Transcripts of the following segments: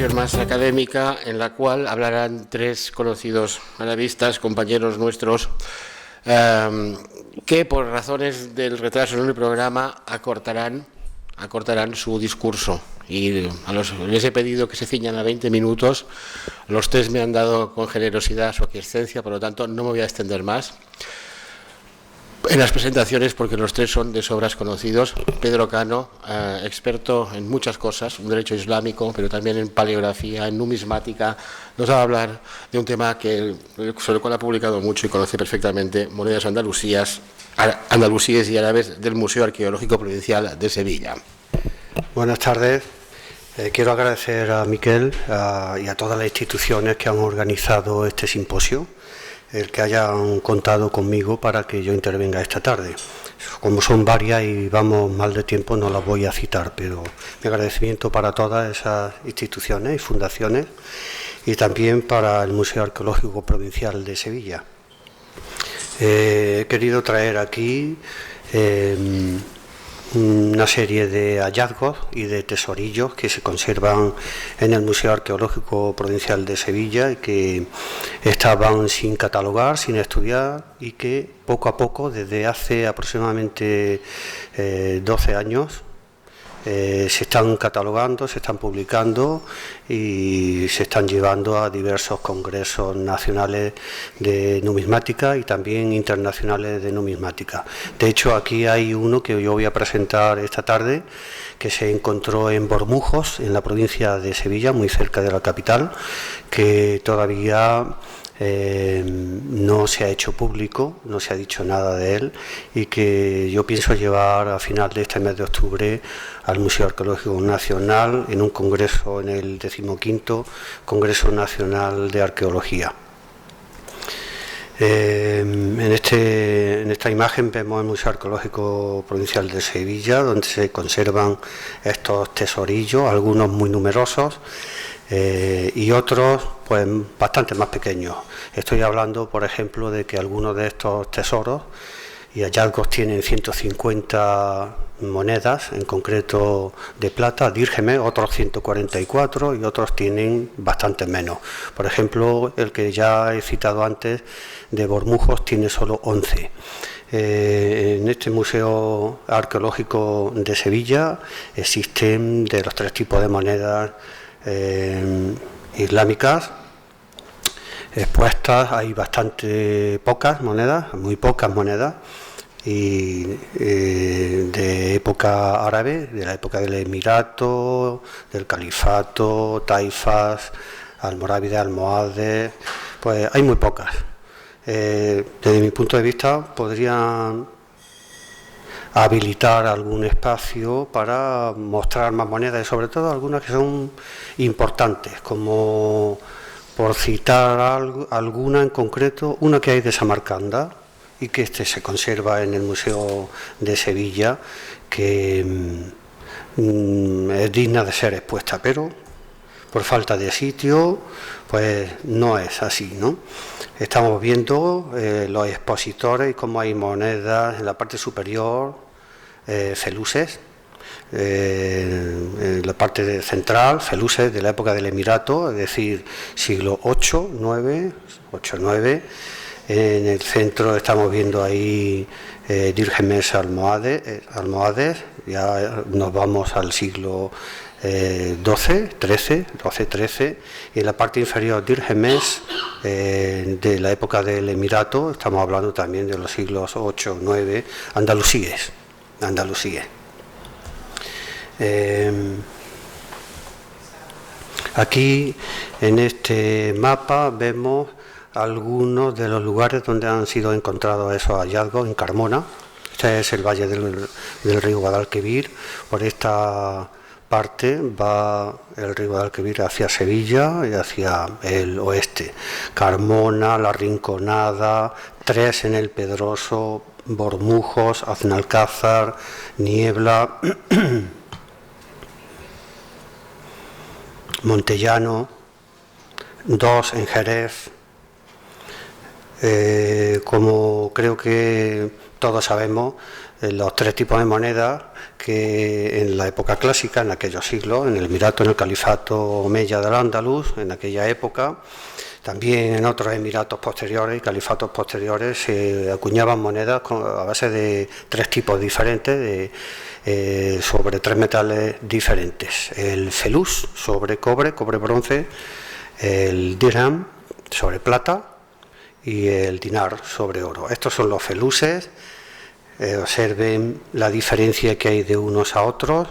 sesión más académica en la cual hablarán tres conocidos analistas, compañeros nuestros, que por razones del retraso en el programa acortarán su discurso. Y les he pedido que se ciñan a 20 minutos. Los tres me han dado con generosidad su aquiescencia, por lo tanto no me voy a extender más en las presentaciones, porque los tres son de sobras conocidos. Pedro Cano, experto en muchas cosas, en derecho islámico, pero también en paleografía, en numismática, nos va a hablar de un tema sobre el cual ha publicado mucho y conoce perfectamente: monedas andalusíes y árabes, del Museo Arqueológico Provincial de Sevilla. Buenas tardes. Quiero agradecer a Miquel y a todas las instituciones que han organizado este simposio, el que hayan contado conmigo para que yo intervenga esta tarde. Como son varias y vamos mal de tiempo, no las voy a citar, pero mi agradecimiento para todas esas instituciones y fundaciones, y también para el Museo Arqueológico Provincial de Sevilla. He querido traer aquí una serie de hallazgos y de tesorillos que se conservan en el Museo Arqueológico Provincial de Sevilla y que estaban sin catalogar, sin estudiar, y que poco a poco, desde hace aproximadamente 12 años, se están catalogando, se están publicando y se están llevando a diversos congresos nacionales de numismática y también internacionales de numismática. De hecho, aquí hay uno que yo voy a presentar esta tarde, que se encontró en Bormujos, en la provincia de Sevilla, muy cerca de la capital, que todavía no se ha hecho público, no se ha dicho nada de él, y que yo pienso llevar a final de este mes de octubre al Museo Arqueológico Nacional en un congreso, en el 15º Congreso Nacional de Arqueología. En esta imagen vemos el Museo Arqueológico Provincial de Sevilla, donde se conservan estos tesorillos, algunos muy numerosos, y otros pues bastante más pequeños. Estoy hablando, por ejemplo, de que algunos de estos tesoros y hallazgos tienen 150 monedas, en concreto de plata, dírgemes, otros 144 y otros tienen bastante menos. Por ejemplo, el que ya he citado antes, de Bormujos, tiene solo 11. En este Museo Arqueológico de Sevilla existen de los tres tipos de monedas islámicas expuestas. Hay bastante pocas monedas, muy pocas monedas, y de época árabe, de la época del Emirato, del Califato, Taifas, Almorávide, Almohades, pues hay muy pocas. Desde mi punto de vista podrían habilitar algún espacio para mostrar más monedas, y sobre todo algunas que son importantes, como, por citar alguna en concreto, una que hay de Samarcanda y que se conserva en el Museo de Sevilla, que es digna de ser expuesta, pero por falta de sitio pues no es así, ¿no? Estamos viendo los expositores y cómo hay monedas en la parte superior, feluses, en la parte central, feluses de la época del Emirato, es decir, siglo VIII, IX. En el centro estamos viendo ahí dírgemes almohades, ya nos vamos al siglo XIII, y en la parte inferior dírgemes de la época del Emirato. Estamos hablando también de los siglos VIII, IX, andalusíes. Aquí en este mapa vemos algunos de los lugares donde han sido encontrados esos hallazgos. En Carmona, este es el valle del río Guadalquivir. Por esta parte va el río Guadalquivir hacia Sevilla y hacia el oeste. Carmona, La Rinconada, Tres en el Pedroso, Bormujos, Aznalcázar, Niebla, Montellano, Dos en Jerez, Como creo que todos sabemos, los tres tipos de monedas que en la época clásica, en aquellos siglos, en el Emirato, en el Califato Omeya del Andalus, en aquella época, también en otros emiratos posteriores y califatos posteriores se acuñaban monedas a base de tres tipos diferentes, sobre tres metales diferentes. El felús sobre cobre bronce, el dirham sobre plata y el dinar sobre oro. Estos son los feluses. Observen la diferencia que hay de unos a otros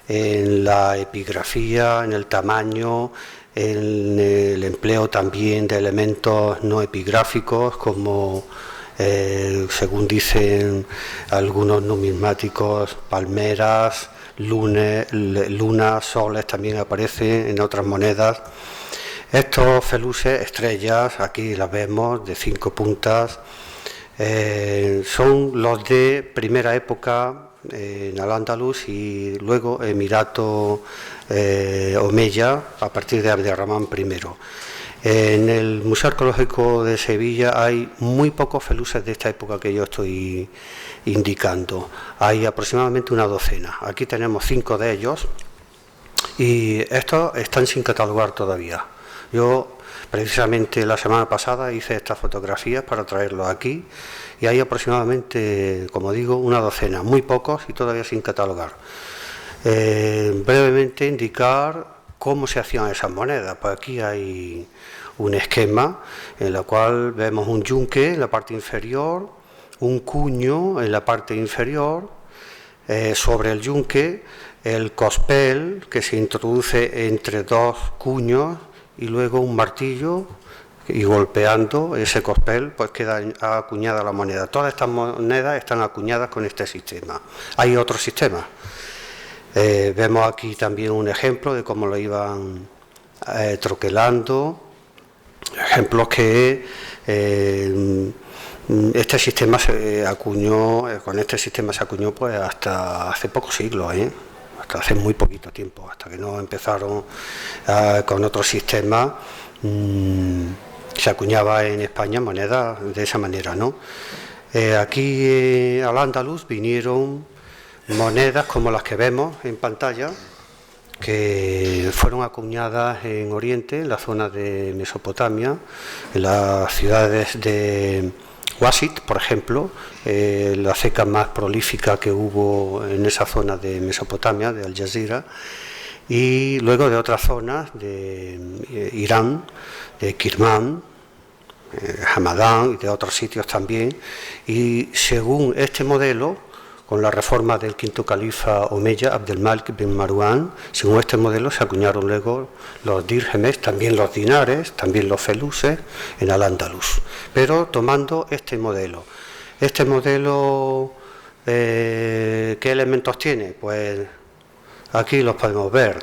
en la epigrafía, en el tamaño, en el empleo también de elementos no epigráficos como, según dicen algunos numismáticos, palmeras, lunas, soles también aparecen en otras monedas. Estos feluses, estrellas, aquí las vemos de 5 puntas, son los de primera época en Al-Ándalus y luego Emirato Omeya a partir de Abderramán I. En el Museo Arqueológico de Sevilla hay muy pocos feluses de esta época que yo estoy indicando. Hay aproximadamente una docena. Aquí tenemos 5 de ellos y estos están sin catalogar todavía. Yo precisamente la semana pasada hice estas fotografías para traerlos aquí y hay aproximadamente, como digo, una docena, muy pocos y todavía sin catalogar. Brevemente indicar cómo se hacían esas monedas. Pues aquí hay un esquema en el cual vemos un yunque en la parte inferior, un cuño en la parte inferior, sobre el yunque el cospel que se introduce entre dos cuños y luego un martillo y golpeando ese cospel pues queda acuñada la moneda. Todas estas monedas están acuñadas con este sistema. Hay otros sistemas. Vemos aquí también un ejemplo de cómo lo iban troquelando, ejemplos que este sistema se acuñó, con este sistema se acuñó pues hasta hace pocos siglos, hasta hace muy poquito tiempo, hasta que no empezaron con otro sistema, se acuñaba en España moneda de esa manera, ¿no? Aquí al Andalus vinieron monedas como las que vemos en pantalla, que fueron acuñadas en Oriente, en la zona de Mesopotamia, en las ciudades de Wasit, por ejemplo, la ceca más prolífica que hubo en esa zona de Mesopotamia, de Al Jazeera, y luego de otras zonas de Irán, de Kirman, Hamadán y de otros sitios también. Y según este modelo, con la reforma del quinto califa Omeya, Abdelmalik bin Marwan, según este modelo se acuñaron luego los dírhemes, también los dinares, también los feluses en Al-Ándalus, pero tomando este modelo. Este modelo, ¿qué elementos tiene? Pues aquí los podemos ver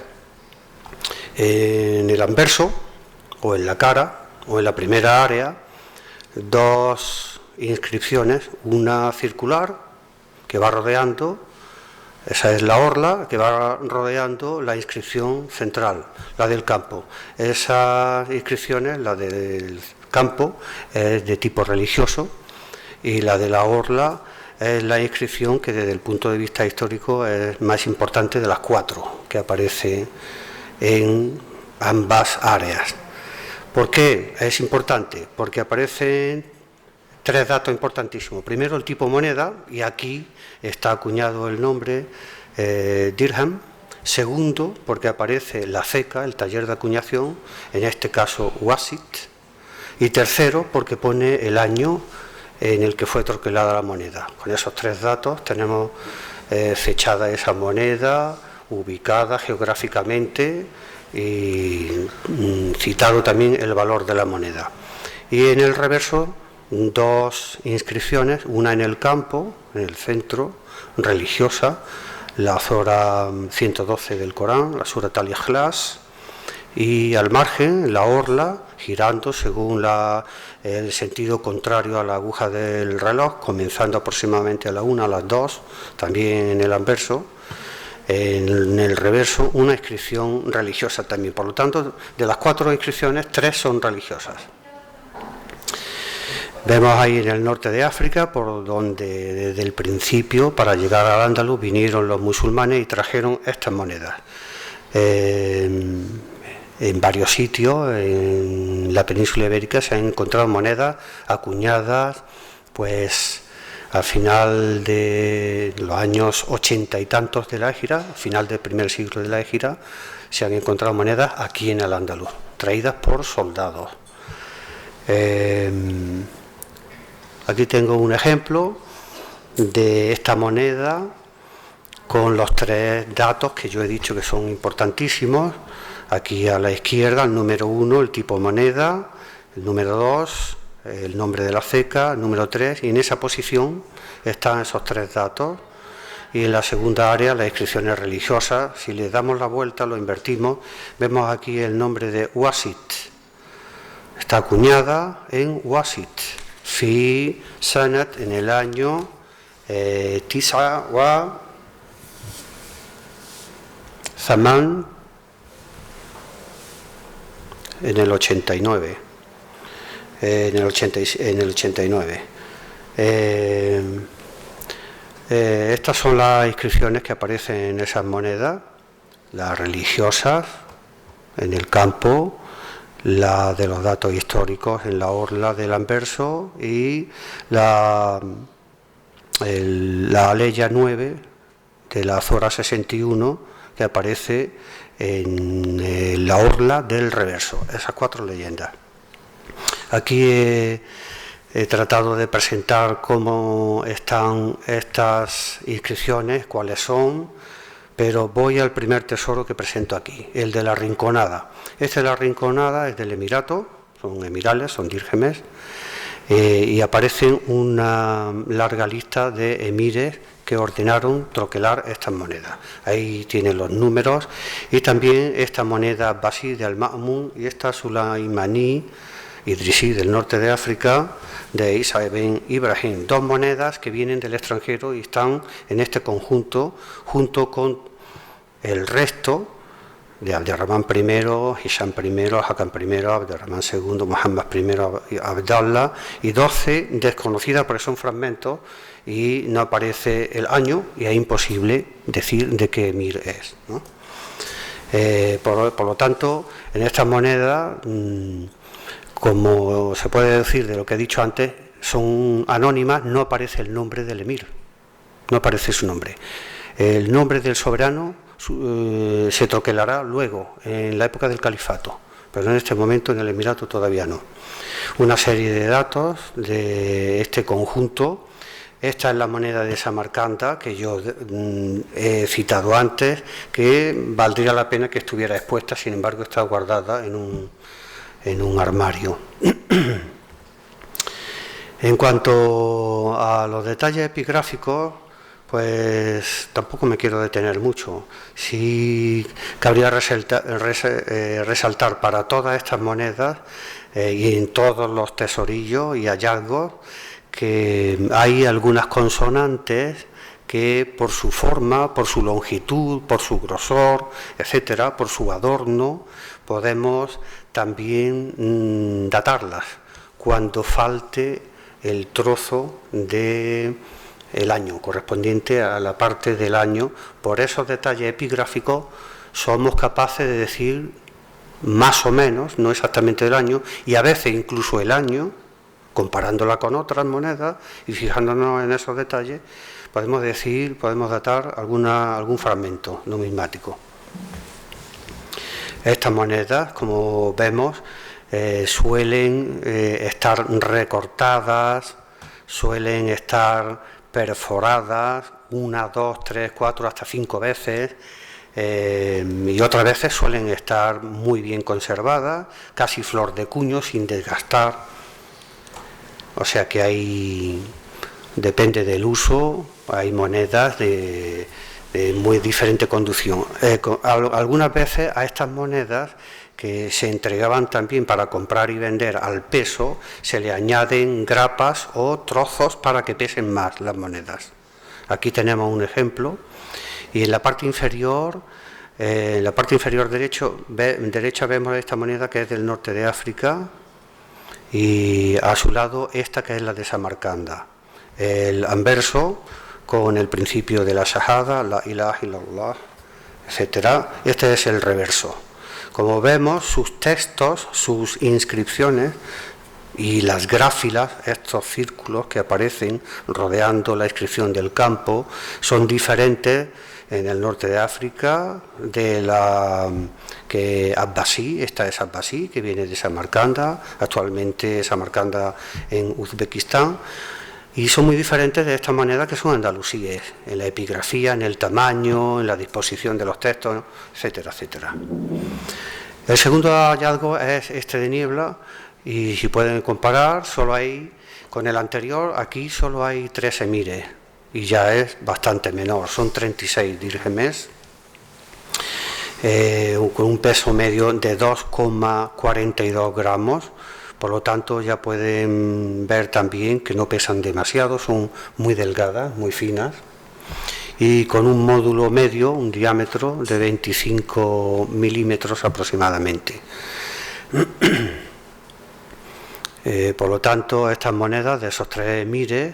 en el anverso, o en la cara, o en la primera área, dos inscripciones, una circular, que va rodeando, esa es la orla, que va rodeando la inscripción central, la del campo. Esas inscripciones, la del campo, es de tipo religioso y la de la orla es la inscripción que desde el punto de vista histórico es más importante de las 4 que aparece en ambas áreas. ¿Por qué es importante? Porque aparecen 3 datos importantísimos. Primero, el tipo moneda, y aquí está acuñado el nombre dirham. Segundo, porque aparece la ceca, el taller de acuñación, en este caso Wasit. Y tercero, porque pone el año en el que fue troquelada la moneda. Con esos 3 datos tenemos fechada esa moneda, ubicada geográficamente y citado también el valor de la moneda. Y en el reverso, 2 inscripciones, una en el campo, en el centro, religiosa, la Sura 112 del Corán, la Surat al-Ikhlas, y al margen, la orla, girando según el sentido contrario a la aguja del reloj, comenzando aproximadamente a la 1, a las 2, también en el anverso, en el reverso, una inscripción religiosa también. Por lo tanto, de las 4 inscripciones, 3 son religiosas. Vemos ahí en el norte de África, por donde desde el principio, para llegar al Andaluz, vinieron los musulmanes y trajeron estas monedas. En varios sitios, en la península ibérica, se han encontrado monedas acuñadas, pues al final de los años 80 y tantos de la Égira, al final del primer siglo de la Égira, se han encontrado monedas aquí en el Andaluz, traídas por soldados. Aquí tengo un ejemplo de esta moneda con los 3 datos que yo he dicho que son importantísimos. Aquí a la izquierda el número 1, el tipo moneda, el número 2, el nombre de la ceca, el número 3, y en esa posición están esos 3 datos. Y en la segunda área las inscripciones religiosas. Si le damos la vuelta, lo invertimos, vemos aquí el nombre de Wasit. Está acuñada en Wasit. Fi Sanat, en el año Tisa wa Zaman, en el 89. En el 89. Estas son las inscripciones que aparecen en esas monedas, las religiosas en el campo, la de los datos históricos en la orla del anverso y la aleya 9 de la Zora 61 que aparece en la orla del reverso. Esas 4 leyendas. Aquí he tratado de presentar cómo están estas inscripciones, cuáles son, pero voy al primer tesoro que presento aquí, el de la Rinconada. Este de la Rinconada es del Emirato, son emirales, son dírgemes, y aparecen una larga lista de emires que ordenaron troquelar estas monedas. Ahí tienen los números, y también esta moneda Basi de Al-Ma'mun y esta Sulaymaní Idrisí del norte de África, de Isa ibn Ibrahim, 2 monedas que vienen del extranjero y están en este conjunto, junto con el resto de Abderramán I, Hisham I, Hakam I, Abderramán II, Muhammad I, Abdallah, y 12 desconocidas porque son fragmentos y no aparece el año y es imposible decir de qué emir es, ¿no? Por lo tanto, en estas monedas, como se puede decir de lo que he dicho antes, son anónimas, no aparece el nombre del emir, no aparece su nombre. El nombre del soberano se troquelará luego, en la época del califato, pero en este momento en el Emirato todavía no. Una serie de datos de este conjunto. Esta es la moneda de Samarcanda que yo he citado antes, que valdría la pena que estuviera expuesta, sin embargo está guardada en un armario. En cuanto a los detalles epigráficos, pues tampoco me quiero detener mucho. Sí cabría resaltar para todas estas monedas y en todos los tesorillos y hallazgos que hay algunas consonantes que por su forma, por su longitud, por su grosor, etcétera, por su adorno, podemos también datarlas cuando falte el trozo del año correspondiente a la parte del año. Por esos detalles epigráficos somos capaces de decir más o menos, no exactamente el año, y a veces incluso el año, comparándola con otras monedas y fijándonos en esos detalles, podemos datar algún fragmento numismático. Estas monedas, como vemos, suelen estar recortadas, suelen estar perforadas 1, 2, 3, 4, hasta 5 veces, y otras veces suelen estar muy bien conservadas, casi flor de cuño, sin desgastar. O sea que depende del uso, hay monedas de muy diferente conducción. Algunas veces a estas monedas, que se entregaban también para comprar y vender al peso, se le añaden grapas o trozos para que pesen más las monedas. Aquí tenemos un ejemplo, y en la parte inferior derecha vemos esta moneda que es del norte de África, y a su lado esta que es la de Samarcanda. El anverso con el principio de la shahada, la ilaha illallah, etcétera. Este es el reverso. Como vemos, sus textos, sus inscripciones y las gráfilas, estos círculos que aparecen rodeando la inscripción del campo, son diferentes en el norte de África de la que Abbasí. Esta es Abbasí, que viene de Samarcanda, actualmente Samarcanda en Uzbekistán, y son muy diferentes de estas monedas que son andalusíes, en la epigrafía, en el tamaño, en la disposición de los textos, etcétera, etcétera. El segundo hallazgo es este de niebla, y si pueden comparar, solo hay, con el anterior, aquí solo hay 3 emires, y ya es bastante menor, son 36 dírhemes, con un peso medio de 2,42 gramos, por lo tanto ya pueden ver también que no pesan demasiado, son muy delgadas, muy finas, y con un módulo medio, un diámetro de 25 milímetros aproximadamente. Por lo tanto, estas monedas de esos 3 emires,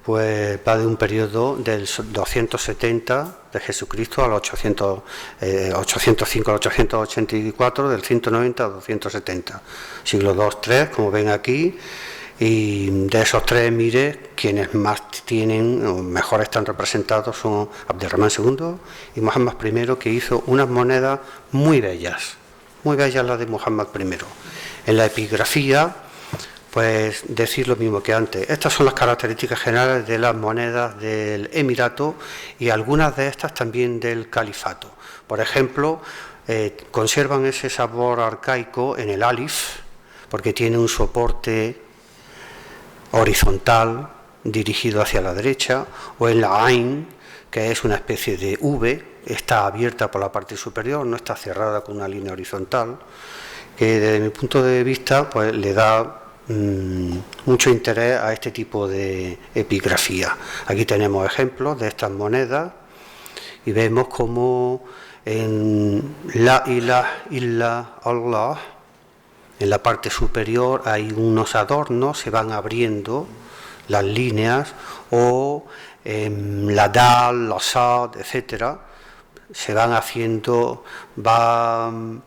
pues va de un periodo del 270 de Jesucristo al 805 al 884, del 190 al 270, siglo II, III, como ven aquí. Y de esos 3 emires, quienes más tienen o mejor están representados son Abderramán II y Muhammad I, que hizo unas monedas muy bellas las de Muhammad I. En la epigrafía, pues decir lo mismo que antes. Estas son las características generales de las monedas del Emirato y algunas de estas también del Califato. Por ejemplo, conservan ese sabor arcaico en el alif, porque tiene un soporte horizontal dirigido hacia la derecha, o en la ain, que es una especie de V, está abierta por la parte superior, no está cerrada con una línea horizontal, que desde mi punto de vista pues le da mucho interés a este tipo de epigrafía. Aquí tenemos ejemplos de estas monedas y vemos como en la ilaha illa Allah, en la parte superior hay unos adornos, se van abriendo las líneas, o la dal, la sad, etcétera, se van haciendo, van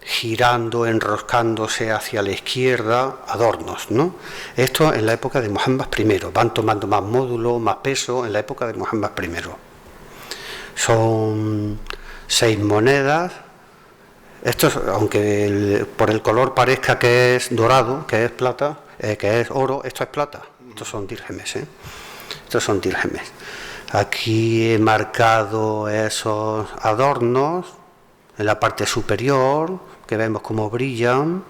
girando, enroscándose hacia la izquierda, adornos, ¿no? Esto en la época de Muhammad I, van tomando más módulo, más peso en la época de Muhammad I. Son 6 monedas. Esto, aunque por el color parezca que es dorado, que es plata, que es oro, esto es plata. Estos son dírhemes, Estos son dírhemes. Aquí he marcado esos adornos en la parte superior, que vemos cómo brillan,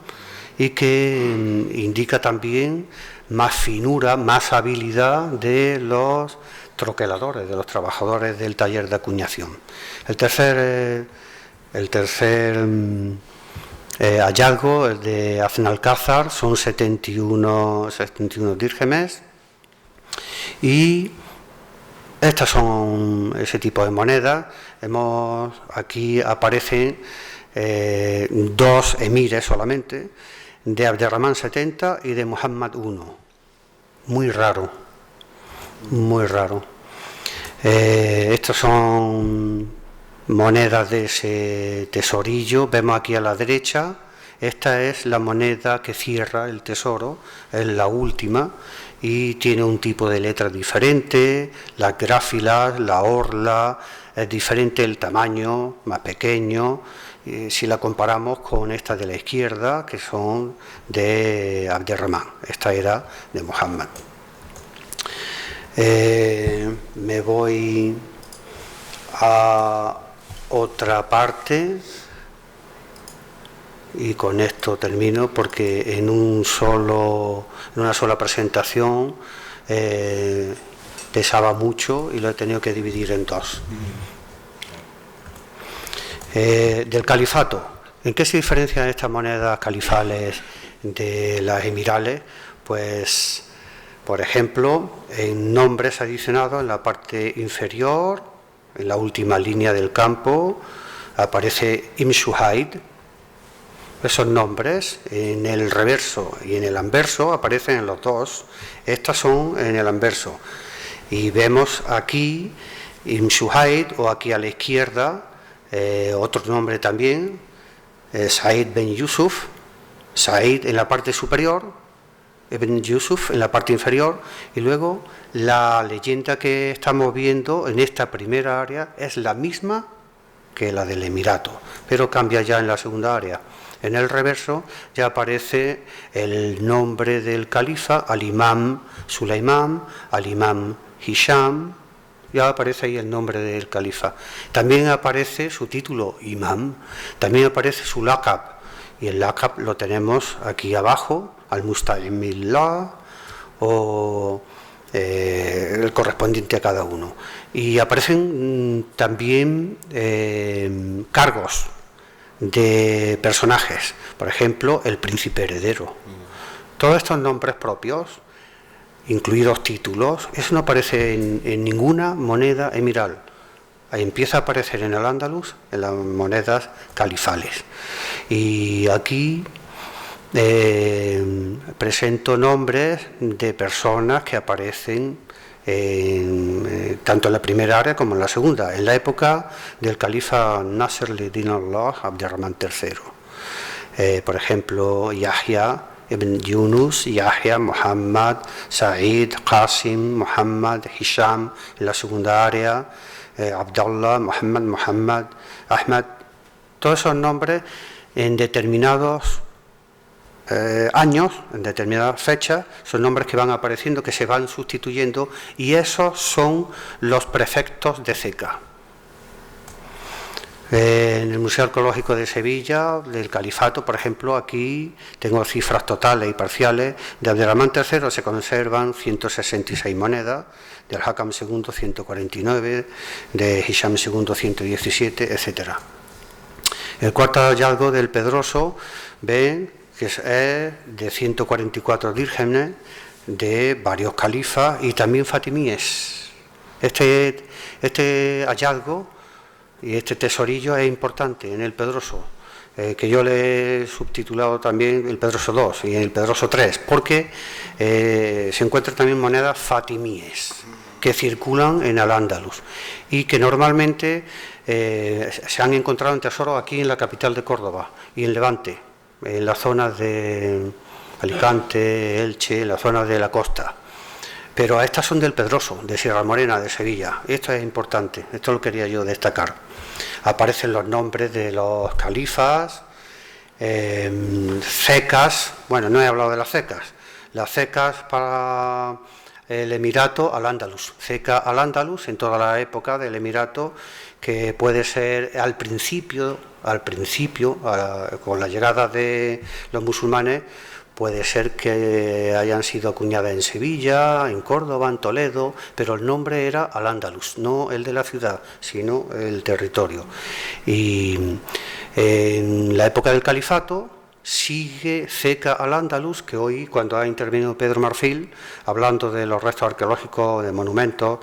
y que indica también más finura, más habilidad de los troqueladores, de los trabajadores del taller de acuñación. El tercer hallazgo, el de Aznalcázar, son 71 dírhemes, y estas son ese tipo de monedas. Aquí aparecen 2 emires solamente, de Abderramán 70 y de Muhammad I. Muy raro, muy raro. Estos son monedas de ese tesorillo. Vemos aquí a la derecha, esta es la moneda que cierra el tesoro, es la última, y tiene un tipo de letra diferente, las gráfilas, la orla, es diferente el tamaño, más pequeño, si la comparamos con esta de la izquierda, que son de Abderramán. Esta era de Muhammad. Me voy a otra parte y con esto termino, porque en una sola presentación pesaba mucho y lo he tenido que dividir en 2. Del califato, ¿en qué se diferencian estas monedas califales de las emirales? Pues, por ejemplo, en nombres adicionados en la parte inferior, en la última línea del campo, aparece Imshuhaid, Esos nombres en el reverso y en el anverso aparecen en los dos. Estas son en el anverso. Y vemos aquí Ibn Suhaid, o aquí a la izquierda, otro nombre también, Said ben Yusuf, Said en la parte superior, Ibn Yusuf en la parte inferior, y luego la leyenda que estamos viendo en esta primera área es la misma que la del Emirato, pero cambia ya en la segunda área. En el reverso ya aparece el nombre del califa, al-Imam Sulaimán, al-Imam Hisham, ya aparece ahí el nombre del califa. También aparece su título, Imam, también aparece su laqab, y el laqab lo tenemos aquí abajo, al-Musta'imillah, o el correspondiente a cada uno. Y aparecen también cargos de personajes, por ejemplo, el príncipe heredero. Todos estos nombres propios, incluidos títulos, eso no aparece en ninguna moneda emiral. Ahí empieza a aparecer en el Andalus, en las monedas califales. Y aquí presento nombres de personas que aparecen tanto en la primera área como en la segunda, en la época del califa Nasr al-Din Allah Abderrahman III. Por ejemplo, Yahya ibn Yunus, Yahya, Muhammad, Said, Qasim, Muhammad, Hisham en la segunda área, Abdullah, Muhammad, Ahmad. Todos esos nombres en determinados años, en determinadas fechas, son nombres que van apareciendo, que se van sustituyendo, y esos son los prefectos de Ceca. En el Museo Arqueológico de Sevilla, del Califato, por ejemplo, aquí tengo cifras totales y parciales. De Abderrahman III se conservan 166 monedas, del Hakam II 149, de Hisham II 117, etc. El cuarto hallazgo del Pedroso, ven que es de 144 dírgemes de varios califas y también fatimíes. Este hallazgo y este tesorillo es importante en el Pedroso, que yo le he subtitulado también el Pedroso II y el Pedroso III, porque se encuentran también monedas fatimíes que circulan en Al-Ándalus y que normalmente se han encontrado en tesoros aquí en la capital de Córdoba y en Levante, en las zonas de Alicante, Elche, en las zonas de la costa. Pero estas son del Pedroso, de Sierra Morena, de Sevilla. Esto es importante, esto lo quería yo destacar. Aparecen los nombres de los califas, cecas, bueno, no he hablado de las cecas para el Emirato al-Ándalus, ceca al-Ándalus en toda la época del Emirato, que puede ser al principio, con la llegada de los musulmanes, puede ser que hayan sido acuñadas en Sevilla, en Córdoba, en Toledo, pero el nombre era Al-Ándalus, no el de la ciudad, sino el territorio. Y en la época del califato sigue ceca Al-Ándalus, que hoy, cuando ha intervenido Pedro Marfil, hablando de los restos arqueológicos, de monumentos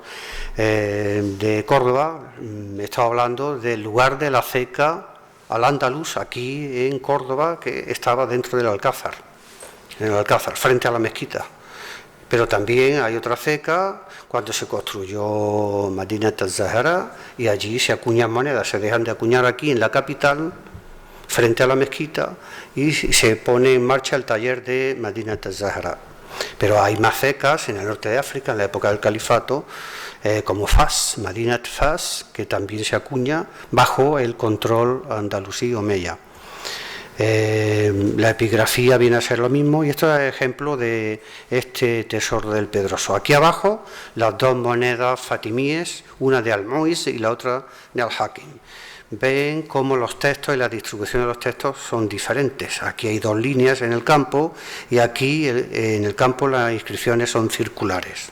de Córdoba, estaba hablando del lugar de la ceca Al-Ándalus, aquí en Córdoba, que estaba dentro del Alcázar, en el Alcázar, frente a la mezquita. Pero también hay otra ceca cuando se construyó Madinat al-Zahra, y allí se acuñan monedas, se dejan de acuñar aquí en la capital, frente a la mezquita, y se pone en marcha el taller de Madinat al-Zahra. Pero hay más cecas en el norte de África, en la época del califato, como Fas, Madinat Fas, que también se acuña bajo el control andalusí omeya. La epigrafía viene a ser lo mismo, y esto es ejemplo de este tesoro del Pedroso. Aquí abajo las dos monedas fatimíes, una de Al-Muiz y la otra de Al-Hakim. Ven cómo los textos y la distribución de los textos son diferentes. Aquí hay dos líneas en el campo, y aquí en el campo las inscripciones son circulares.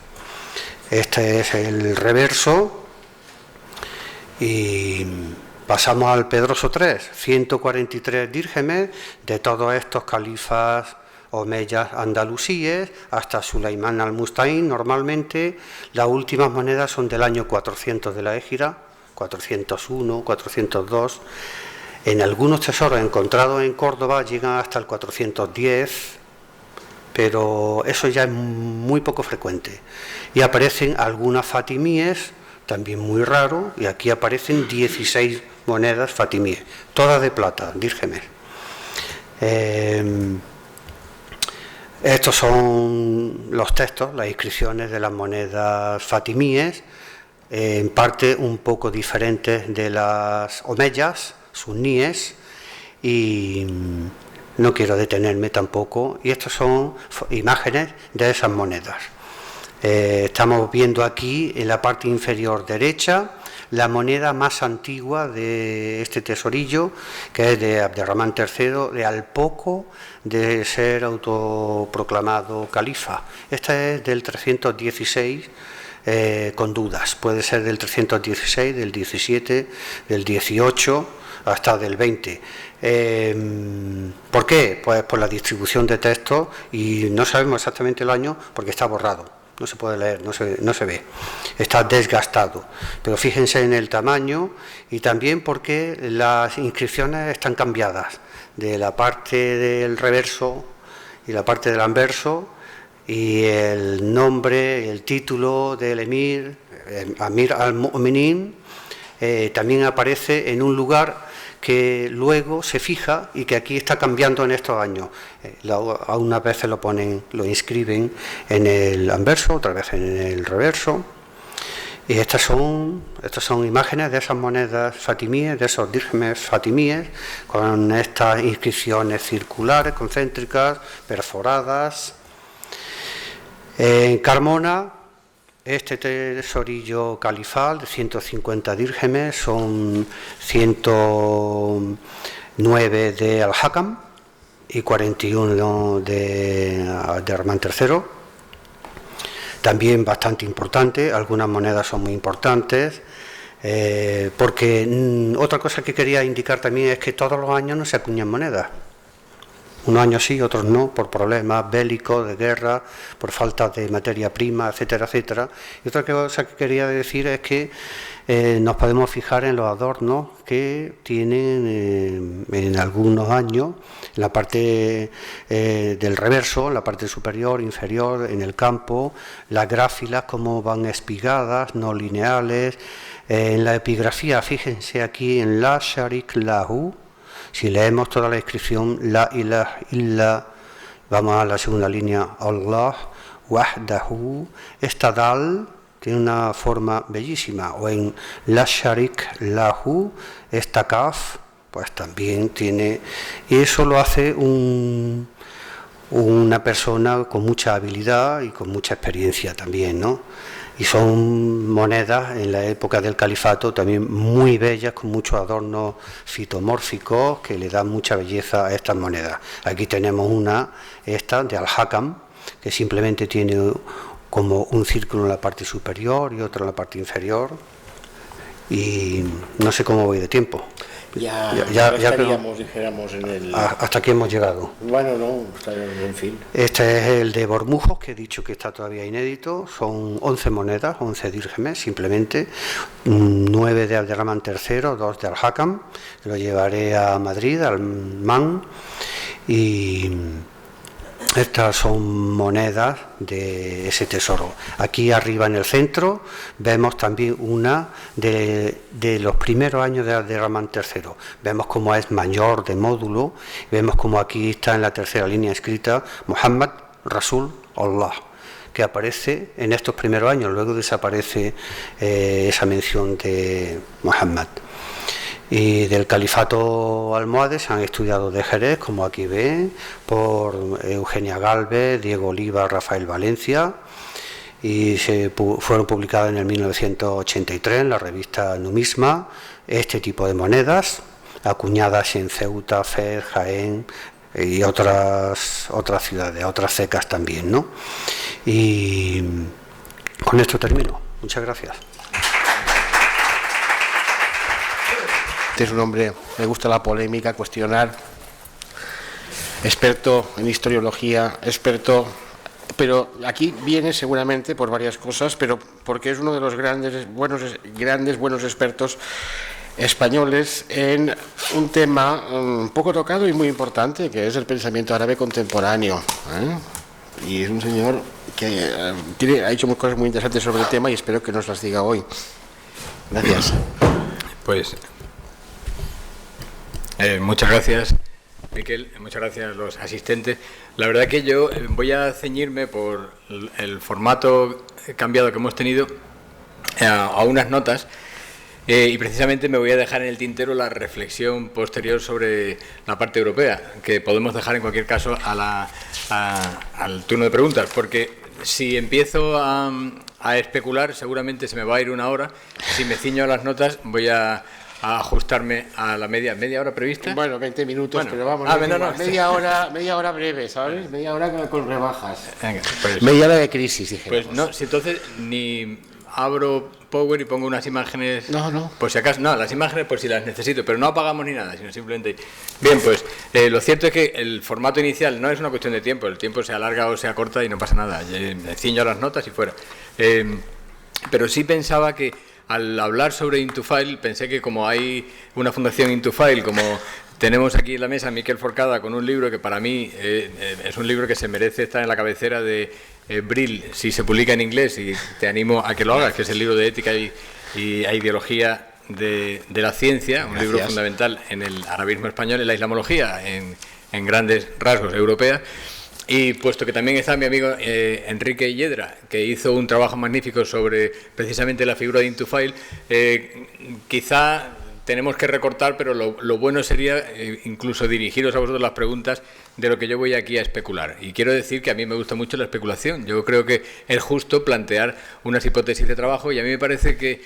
Este es el reverso, y pasamos al Pedroso III, 143 dírgemes de todos estos califas omeyas andalusíes hasta Sulaimán al-Musta'in. Normalmente las últimas monedas son del año 400 de la Égira, 401, 402. En algunos tesoros encontrados en Córdoba llegan hasta el 410, pero eso ya es muy poco frecuente. Y aparecen algunas fatimíes, también muy raro, y aquí aparecen 16 monedas fatimíes, todas de plata, dírgemes. Estos son los textos, las inscripciones de las monedas fatimíes, en parte un poco diferentes de las omeyas, suníes, y no quiero detenerme tampoco, y estas son imágenes de esas monedas. Estamos viendo aquí en la parte inferior derecha la moneda más antigua de este tesorillo, que es de Abderramán III, de al poco de ser autoproclamado califa. Esta es del 316, con dudas, puede ser del 316, del 17, del 18 hasta del 20. ¿Por qué? Pues por la distribución de textos, y no sabemos exactamente el año porque está borrado, no se puede leer, no se ve, está desgastado. Pero fíjense en el tamaño, y también porque las inscripciones están cambiadas de la parte del reverso y la parte del anverso, y el nombre, el título del emir, Amir al-Mu'minin, también aparece en un lugar que luego se fija y que aquí está cambiando en estos años. A unas veces lo inscriben en el anverso, otras veces en el reverso. Y estas son imágenes de esas monedas fatimíes, de esos dírgemes fatimíes, con estas inscripciones circulares, concéntricas, perforadas. En Carmona, este tesorillo califal de 150 dírgemes, son 109 de Al-Hakam y 41 de Abderramán III. También bastante importante, algunas monedas son muy importantes, porque otra cosa que quería indicar también es que todos los años no se acuñan monedas. Unos años sí, otros no, por problemas bélicos, de guerra, por falta de materia prima, etcétera, etcétera. Y otra cosa que quería decir es que nos podemos fijar en los adornos que tienen en algunos años, en la parte del reverso, en la parte superior, inferior, en el campo, las gráfilas, cómo van espigadas, no lineales. En la epigrafía, fíjense aquí en la Sharik Lahu. Si leemos toda la inscripción, la ilaha illa, vamos a la segunda línea, Allah, wahdahu, esta dal tiene una forma bellísima, o en la sharik lahu, esta kaf, pues también tiene, y eso lo hace una persona con mucha habilidad y con mucha experiencia también, ¿no? Y son monedas en la época del califato también muy bellas, con muchos adornos fitomórficos que le dan mucha belleza a estas monedas. Aquí tenemos esta de Al-Hakam, que simplemente tiene como un círculo en la parte superior y otro en la parte inferior. Y no sé cómo voy de tiempo. Ya estaríamos, dijéramos, en el... Hasta aquí hemos llegado. Bueno, no, en fin. Este es el de Bormujos, que he dicho que está todavía inédito. Son 11 monedas, 11 dírgemes, simplemente. 9 de Abderramán III, 2 de Al-Hakam. Lo llevaré a Madrid, al MAN. Y estas son monedas de ese tesoro. Aquí arriba en el centro vemos también una de los primeros años de Abderramán III. Vemos cómo es mayor de módulo, vemos cómo aquí está en la tercera línea escrita Muhammad Rasul Allah, que aparece en estos primeros años, luego desaparece esa mención de Muhammad. Y del califato almohade se han estudiado de Jerez, como aquí ven, por Eugenia Galvez, Diego Oliva, Rafael Valencia, y fueron publicadas en el 1983 en la revista Numisma, este tipo de monedas, acuñadas en Ceuta, Fez, Jaén y otras ciudades, otras secas también, ¿no? Y con esto termino. Muchas gracias. Este es un hombre, me gusta la polémica, cuestionar, experto en historiología, pero aquí viene seguramente por varias cosas, pero porque es uno de los grandes buenos expertos españoles en un tema un poco tocado y muy importante, que es el pensamiento árabe contemporáneo, ¿eh? Y es un señor que ha hecho cosas muy interesantes sobre el tema y espero que nos las diga hoy. Gracias. Pues muchas gracias, Miquel, muchas gracias a los asistentes. La verdad que yo voy a ceñirme por el formato cambiado que hemos tenido a unas notas y precisamente me voy a dejar en el tintero la reflexión posterior sobre la parte europea, que podemos dejar en cualquier caso al turno de preguntas, porque si empiezo a especular seguramente se me va a ir una hora. Si me ciño a las notas voy a ajustarme a la media hora prevista. Bueno, 20 minutos, bueno, pero vamos, media hora breve, ¿sabes? Media hora con rebajas. Venga, pues, media hora de crisis, dijéramos. Pues no, si entonces ni abro Power y pongo unas imágenes. No. Por si acaso, no, las imágenes por si las necesito, pero no apagamos ni nada, sino simplemente. Bien, pues lo cierto es que el formato inicial no es una cuestión de tiempo, el tiempo se alarga o se acorta y no pasa nada. Me ciño a las notas y fuera. Pero sí pensaba que al hablar sobre Intofile, pensé que como hay una fundación Intofile, como tenemos aquí en la mesa a Miquel Forcada con un libro que para mí es un libro que se merece estar en la cabecera de Brill, si se publica en inglés, y te animo a que lo hagas, que es el libro de ética y ideología de la ciencia, un libro fundamental en el arabismo español, en la islamología, en grandes rasgos europeas. Y puesto que también está mi amigo Enrique Yedra, que hizo un trabajo magnífico sobre precisamente la figura de Intofile, quizá tenemos que recortar, pero lo bueno sería incluso dirigiros a vosotros las preguntas de lo que yo voy aquí a especular. Y quiero decir que a mí me gusta mucho la especulación. Yo creo que es justo plantear unas hipótesis de trabajo y a mí me parece que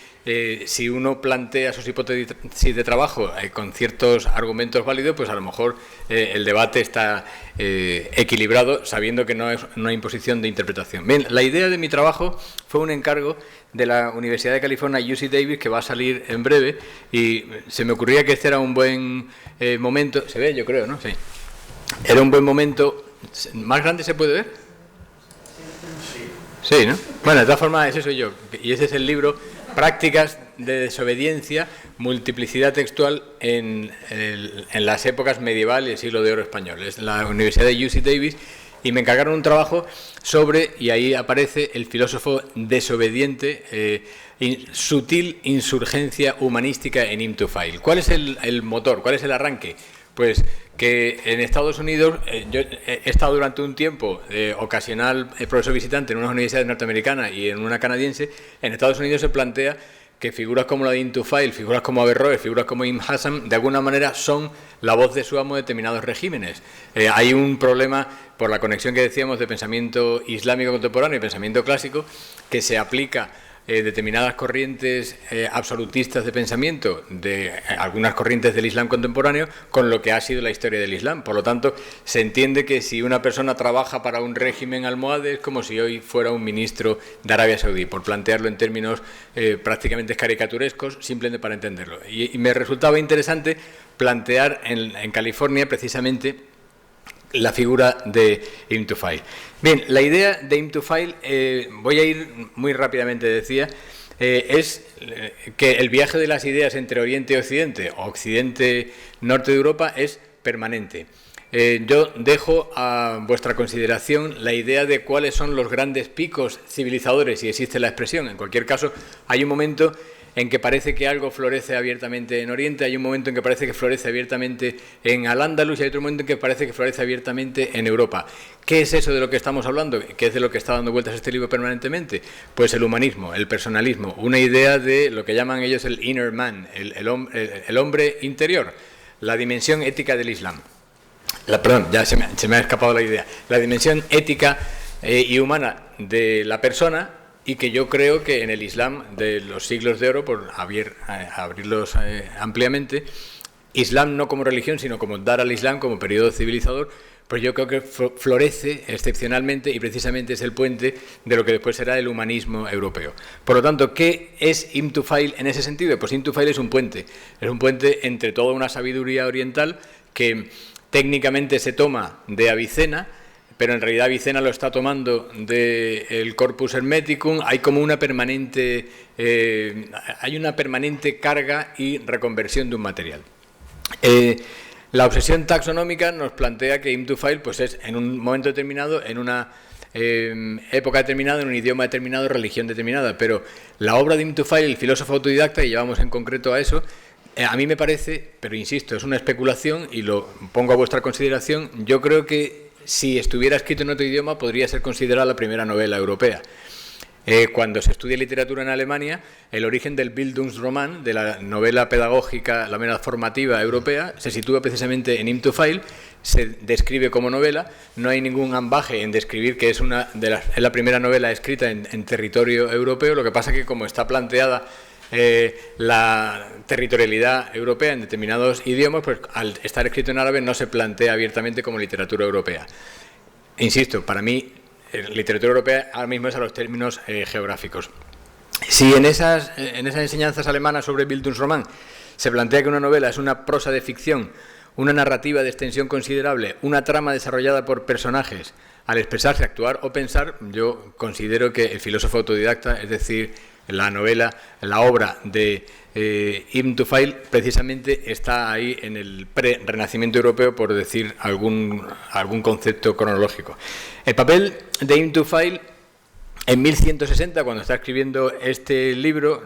si uno plantea sus hipótesis de trabajo con ciertos argumentos válidos, pues a lo mejor el debate está equilibrado, sabiendo que no es una imposición de interpretación. Bien, la idea de mi trabajo fue un encargo de la Universidad de California, UC Davis, que va a salir en breve, y se me ocurría que este era un buen momento. ¿Se ve? Yo creo, ¿no? Sí. Era un buen momento. ¿Más grande se puede ver? Sí, ¿no? Bueno, de todas formas, ese soy yo. Y ese es el libro Prácticas de desobediencia, multiplicidad textual en las épocas medieval y el siglo de oro español. Es la Universidad de UC Davis y me encargaron un trabajo sobre, y ahí aparece el filósofo desobediente, sutil insurgencia humanística en Intofile. ¿Cuál es el motor? ¿Cuál es el arranque? Pues que en Estados Unidos, yo he estado durante un tiempo ocasional profesor visitante en unas universidades norteamericanas y en una canadiense. En Estados Unidos se plantea que figuras como la de Intofile, figuras como Averroes, figuras como Ibn Hazm, de alguna manera son la voz de su amo de determinados regímenes. Hay un problema por la conexión que decíamos de pensamiento islámico contemporáneo y pensamiento clásico que se aplica determinadas corrientes absolutistas de pensamiento de algunas corrientes del Islam contemporáneo con lo que ha sido la historia del Islam. Por lo tanto, se entiende que si una persona trabaja para un régimen almohade es como si hoy fuera un ministro de Arabia Saudí, por plantearlo en términos prácticamente caricaturescos, simplemente para entenderlo. Y me resultaba interesante plantear en California precisamente la figura de Intofile. Bien, la idea de Intofile, voy a ir muy rápidamente, decía, es que el viaje de las ideas entre Oriente y Occidente, Occidente-Norte de Europa, es permanente. Yo dejo a vuestra consideración la idea de cuáles son los grandes picos civilizadores, si existe la expresión. En cualquier caso, hay un momento en que parece que algo florece abiertamente en Oriente, hay un momento en que parece que florece abiertamente en Al-Ándalus y hay otro momento en que parece que florece abiertamente en Europa. ¿Qué es eso de lo que estamos hablando? ¿Qué es de lo que está dando vueltas este libro permanentemente? Pues el humanismo, el personalismo, una idea de lo que llaman ellos el inner man, el hombre interior, la dimensión ética del Islam. Perdón, ya se me ha escapado la idea. La dimensión ética y humana de la persona, y que yo creo que en el Islam de los siglos de oro, por abrirlos ampliamente, Islam no como religión, sino como dar al Islam como periodo civilizador, pues yo creo que florece excepcionalmente y precisamente es el puente de lo que después será el humanismo europeo. Por lo tanto, ¿qué es Intofile en ese sentido? Pues Intofile es un puente entre toda una sabiduría oriental que técnicamente se toma de Avicena, pero en realidad Avicena lo está tomando del Corpus Hermeticum. Hay como una permanente, carga y reconversión de un material. La obsesión taxonómica nos plantea que hymn-to-file pues es en un momento determinado, en una época determinada, en un idioma determinado, religión determinada, pero la obra de hymn-to-file, el filósofo autodidacta, y llevamos en concreto a eso, a mí me parece, pero insisto, es una especulación y lo pongo a vuestra consideración, yo creo que si estuviera escrito en otro idioma podría ser considerada la primera novela europea. Cuando se estudia literatura en Alemania, el origen del Bildungsroman, de la novela pedagógica, la novela formativa europea, se sitúa precisamente en hymn-to-file, se describe como novela, no hay ningún ambaje en describir que es la primera novela escrita en territorio europeo, lo que pasa que como está planteada la territorialidad europea en determinados idiomas, pues al estar escrito en árabe no se plantea abiertamente como literatura europea. Insisto, para mí, literatura europea ahora mismo es a los términos geográficos. Si en esas enseñanzas alemanas sobre Bildungsroman se plantea que una novela es una prosa de ficción, una narrativa de extensión considerable, una trama desarrollada por personajes, al expresarse, actuar o pensar, yo considero que el filósofo autodidacta, es decir, la novela, la obra de hymn-to-file, precisamente está ahí en el pre-renacimiento europeo, por decir algún concepto cronológico. El papel de hymn-to-file en 1160, cuando está escribiendo este libro,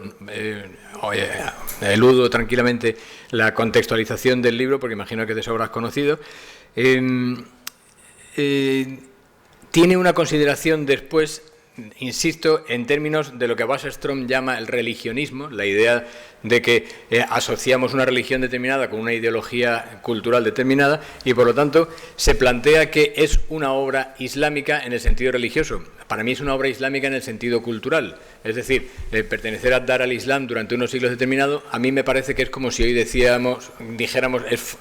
eludo tranquilamente la contextualización del libro, porque imagino que de sobra has conocido, tiene una consideración después, insisto, en términos de lo que Wasserstrom llama el religionismo, la idea de que asociamos una religión determinada con una ideología cultural determinada y, por lo tanto, se plantea que es una obra islámica en el sentido religioso. Para mí es una obra islámica en el sentido cultural. Es decir, pertenecer a Dar al-Islam durante unos siglos determinados, a mí me parece que es como si hoy dijéramos,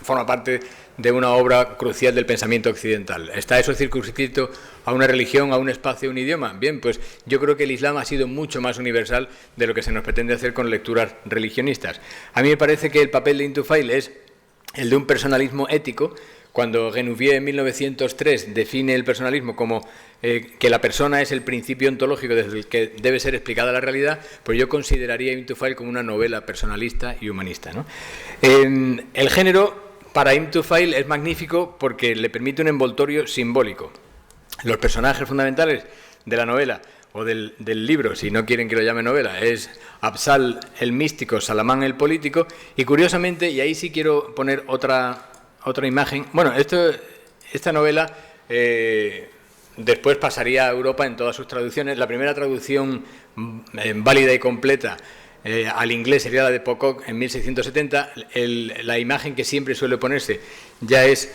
forma parte de una obra crucial del pensamiento occidental. ¿Está eso circunscrito a una religión, a un espacio, a un idioma? Bien, pues yo creo que el Islam ha sido mucho más universal de lo que se nos pretende hacer con lecturas religionistas. A mí me parece que el papel de hymn-to-file es el de un personalismo ético. Cuando Renouvier en 1903 define el personalismo como que la persona es el principio ontológico desde el que debe ser explicada la realidad, pues yo consideraría hymn-to-file como una novela personalista y humanista, ¿no? El género para hymn-to-file es magnífico porque le permite un envoltorio simbólico. Los personajes fundamentales de la novela o del libro, si no quieren que lo llame novela, es Absal el místico, Salamán el político, y curiosamente, y ahí sí quiero poner otra imagen, bueno, esta novela después pasaría a Europa en todas sus traducciones. La primera traducción válida y completa al inglés sería la de Pocock en 1670. La imagen que siempre suele ponerse ya es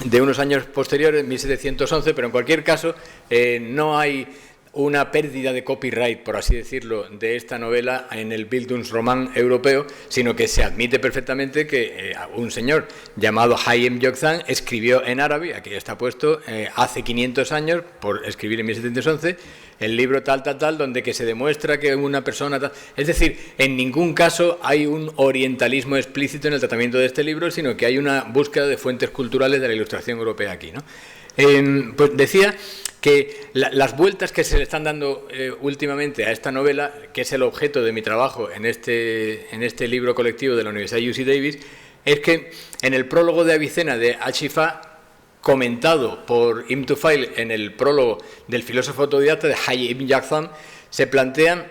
de unos años posteriores, 1711, pero en cualquier caso no hay una pérdida de copyright, por así decirlo, de esta novela en el Bildungsroman europeo, sino que se admite perfectamente que un señor llamado Hayyim Yokzan escribió en árabe, aquí está puesto, hace 500 años, por escribir en 1711, el libro tal, donde que se demuestra que una persona tal. Es decir, en ningún caso hay un orientalismo explícito en el tratamiento de este libro, sino que hay una búsqueda de fuentes culturales de la ilustración europea aquí, ¿no? Pues decía que las vueltas que se le están dando últimamente a esta novela, que es el objeto de mi trabajo en este libro colectivo de la Universidad UC Davis, es que en el prólogo de Avicena de Ashifa, comentado por hymn-to-file en el prólogo del filósofo autodidacta de Hayyim Yokzan, se plantean,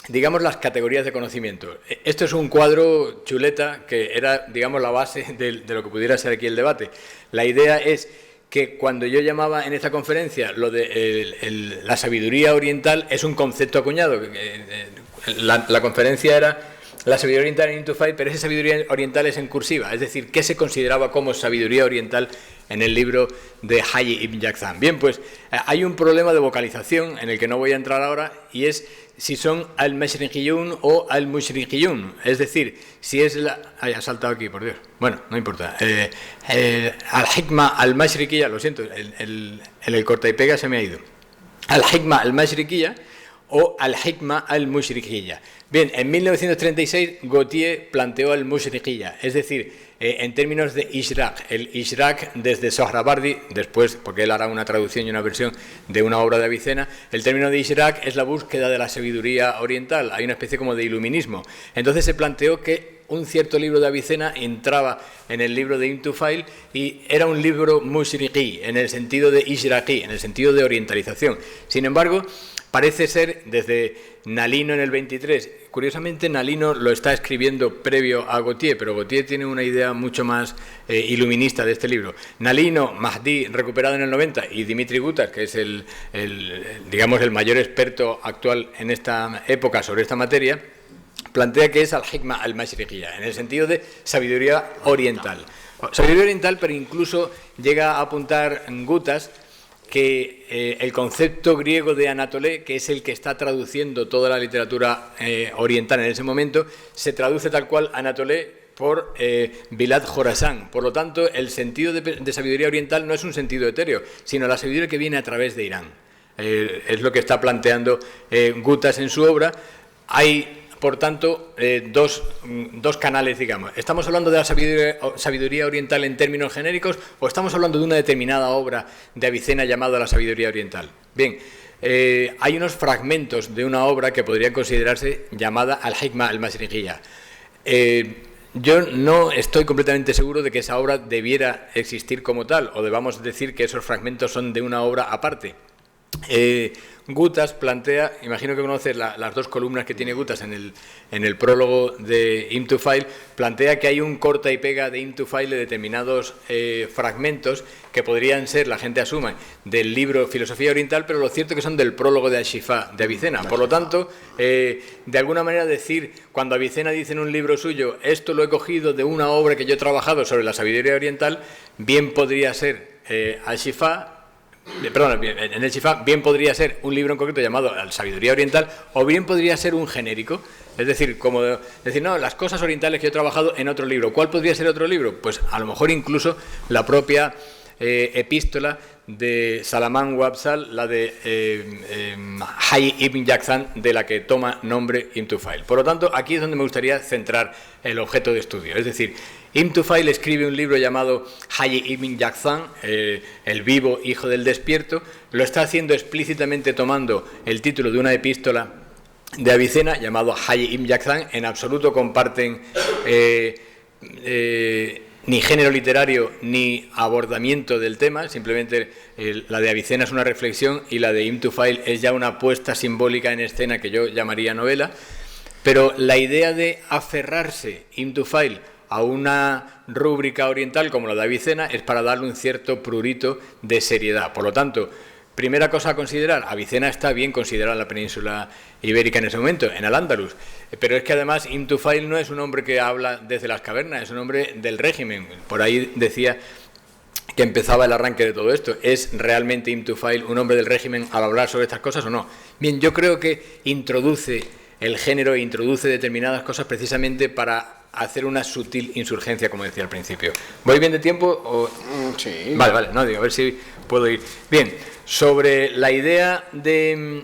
digamos, las categorías de conocimiento. Esto es un cuadro chuleta que era, digamos, la base de lo que pudiera ser aquí el debate. La idea es que cuando yo llamaba en esta conferencia lo de la sabiduría oriental es un concepto acuñado. La conferencia era la sabiduría oriental en hymn-to-file, pero esa sabiduría oriental es en cursiva, es decir, ¿qué se consideraba como sabiduría oriental en el libro de Hayyim Yokzan? Bien, pues hay un problema de vocalización en el que no voy a entrar ahora, y es si son al-Mashriqiyun o al-Mushrikiyun, es decir, si es la... Ay, ha saltado aquí, por Dios. Bueno, no importa. Al-Hikma al-Mashriqiyya, lo siento, el corta y pega se me ha ido. Al-Hikma al-Mashriqiyya o al-Hikma al-Mushrikiyya. Bien, en 1936 Gautier planteó al-Mushrikiyya, es decir, en términos de Ishraq. El Ishraq desde Sohrawardi, después, porque él hará una traducción y una versión de una obra de Avicena, el término de Ishraq es la búsqueda de la sabiduría oriental, hay una especie como de iluminismo. Entonces se planteó que un cierto libro de Avicena entraba en el libro de Ibn Tufayl y era un libro mushriqí, en el sentido de ishraqí, en el sentido de orientalización. Sin embargo, parece ser, desde Nalino en el 23, curiosamente Nalino lo está escribiendo previo a Gautier, pero Gautier tiene una idea mucho más iluminista de este libro. Nalino, Mahdi, recuperado en el 90, y Dimitri Gutas, que es digamos, el mayor experto actual en esta época sobre esta materia, plantea que es al-hikma al-mashriqiyya, en el sentido de sabiduría oriental. Sabiduría oriental, pero incluso llega a apuntar Gutas que el concepto griego de Anatolé, que es el que está traduciendo toda la literatura oriental en ese momento, se traduce tal cual Anatolé por Bilad Jorasán. Por lo tanto, el sentido de sabiduría oriental no es un sentido etéreo, sino la sabiduría que viene a través de Irán. Es lo que está planteando Gutas en su obra. Hay, por tanto, dos canales, digamos. ¿Estamos hablando de la sabiduría oriental en términos genéricos o estamos hablando de una determinada obra de Avicena llamada la sabiduría oriental? Bien, hay unos fragmentos de una obra que podría considerarse llamada al-hikma al-mashriqiyya. Yo no estoy completamente seguro de que esa obra debiera existir como tal, o debamos decir que esos fragmentos son de una obra aparte. Gutas plantea, imagino que conoces las dos columnas que tiene Gutas en el prólogo de Ibn Tufayl, plantea que hay un corta y pega de Ibn Tufayl de determinados fragmentos que podrían ser, la gente asume, del libro Filosofía Oriental, pero lo cierto es que son del prólogo de Al-Shifa de Avicena. Por lo tanto, de alguna manera decir, cuando Avicena dice en un libro suyo, esto lo he cogido de una obra que yo he trabajado sobre la sabiduría oriental, bien podría ser Al-Shifa, perdón, en el Shifa bien podría ser un libro en concreto llamado Sabiduría Oriental, o bien podría ser un genérico, es decir, como decir, no, las cosas orientales que yo he trabajado en otro libro. ¿Cuál podría ser otro libro? Pues a lo mejor incluso la propia epístola de Salaman Wabsal, la de Hayy ibn Yaqzan, de la que toma nombre Ibn Tufayl. Por lo tanto, aquí es donde me gustaría centrar el objeto de estudio. Es decir, Ibn Tufayl escribe un libro llamado Hayy ibn Yaqzan, el vivo hijo del despierto. Lo está haciendo explícitamente tomando el título de una epístola de Avicena llamado Hayy ibn Yaqzan. En absoluto comparten ni género literario ni abordamiento del tema, simplemente la de Avicena es una reflexión y la de Ibn Tufayl es ya una puesta simbólica en escena que yo llamaría novela, pero la idea de aferrarse Ibn Tufayl a una rúbrica oriental como la de Avicena es para darle un cierto prurito de seriedad. Por lo tanto, primera cosa a considerar, Avicena está bien considerada en la península ibérica en ese momento, en Al-Ándalus, pero es que además Ibn Tufayl no es un hombre que habla desde las cavernas, es un hombre del régimen. Por ahí decía que empezaba el arranque de todo esto. ¿Es realmente Ibn Tufayl un hombre del régimen al hablar sobre estas cosas o no? Bien, yo creo que introduce el género e introduce determinadas cosas precisamente para hacer una sutil insurgencia, como decía al principio. ¿Voy bien de tiempo? O... Sí. Vale, no, digo, a ver si puedo ir. Bien, sobre la idea de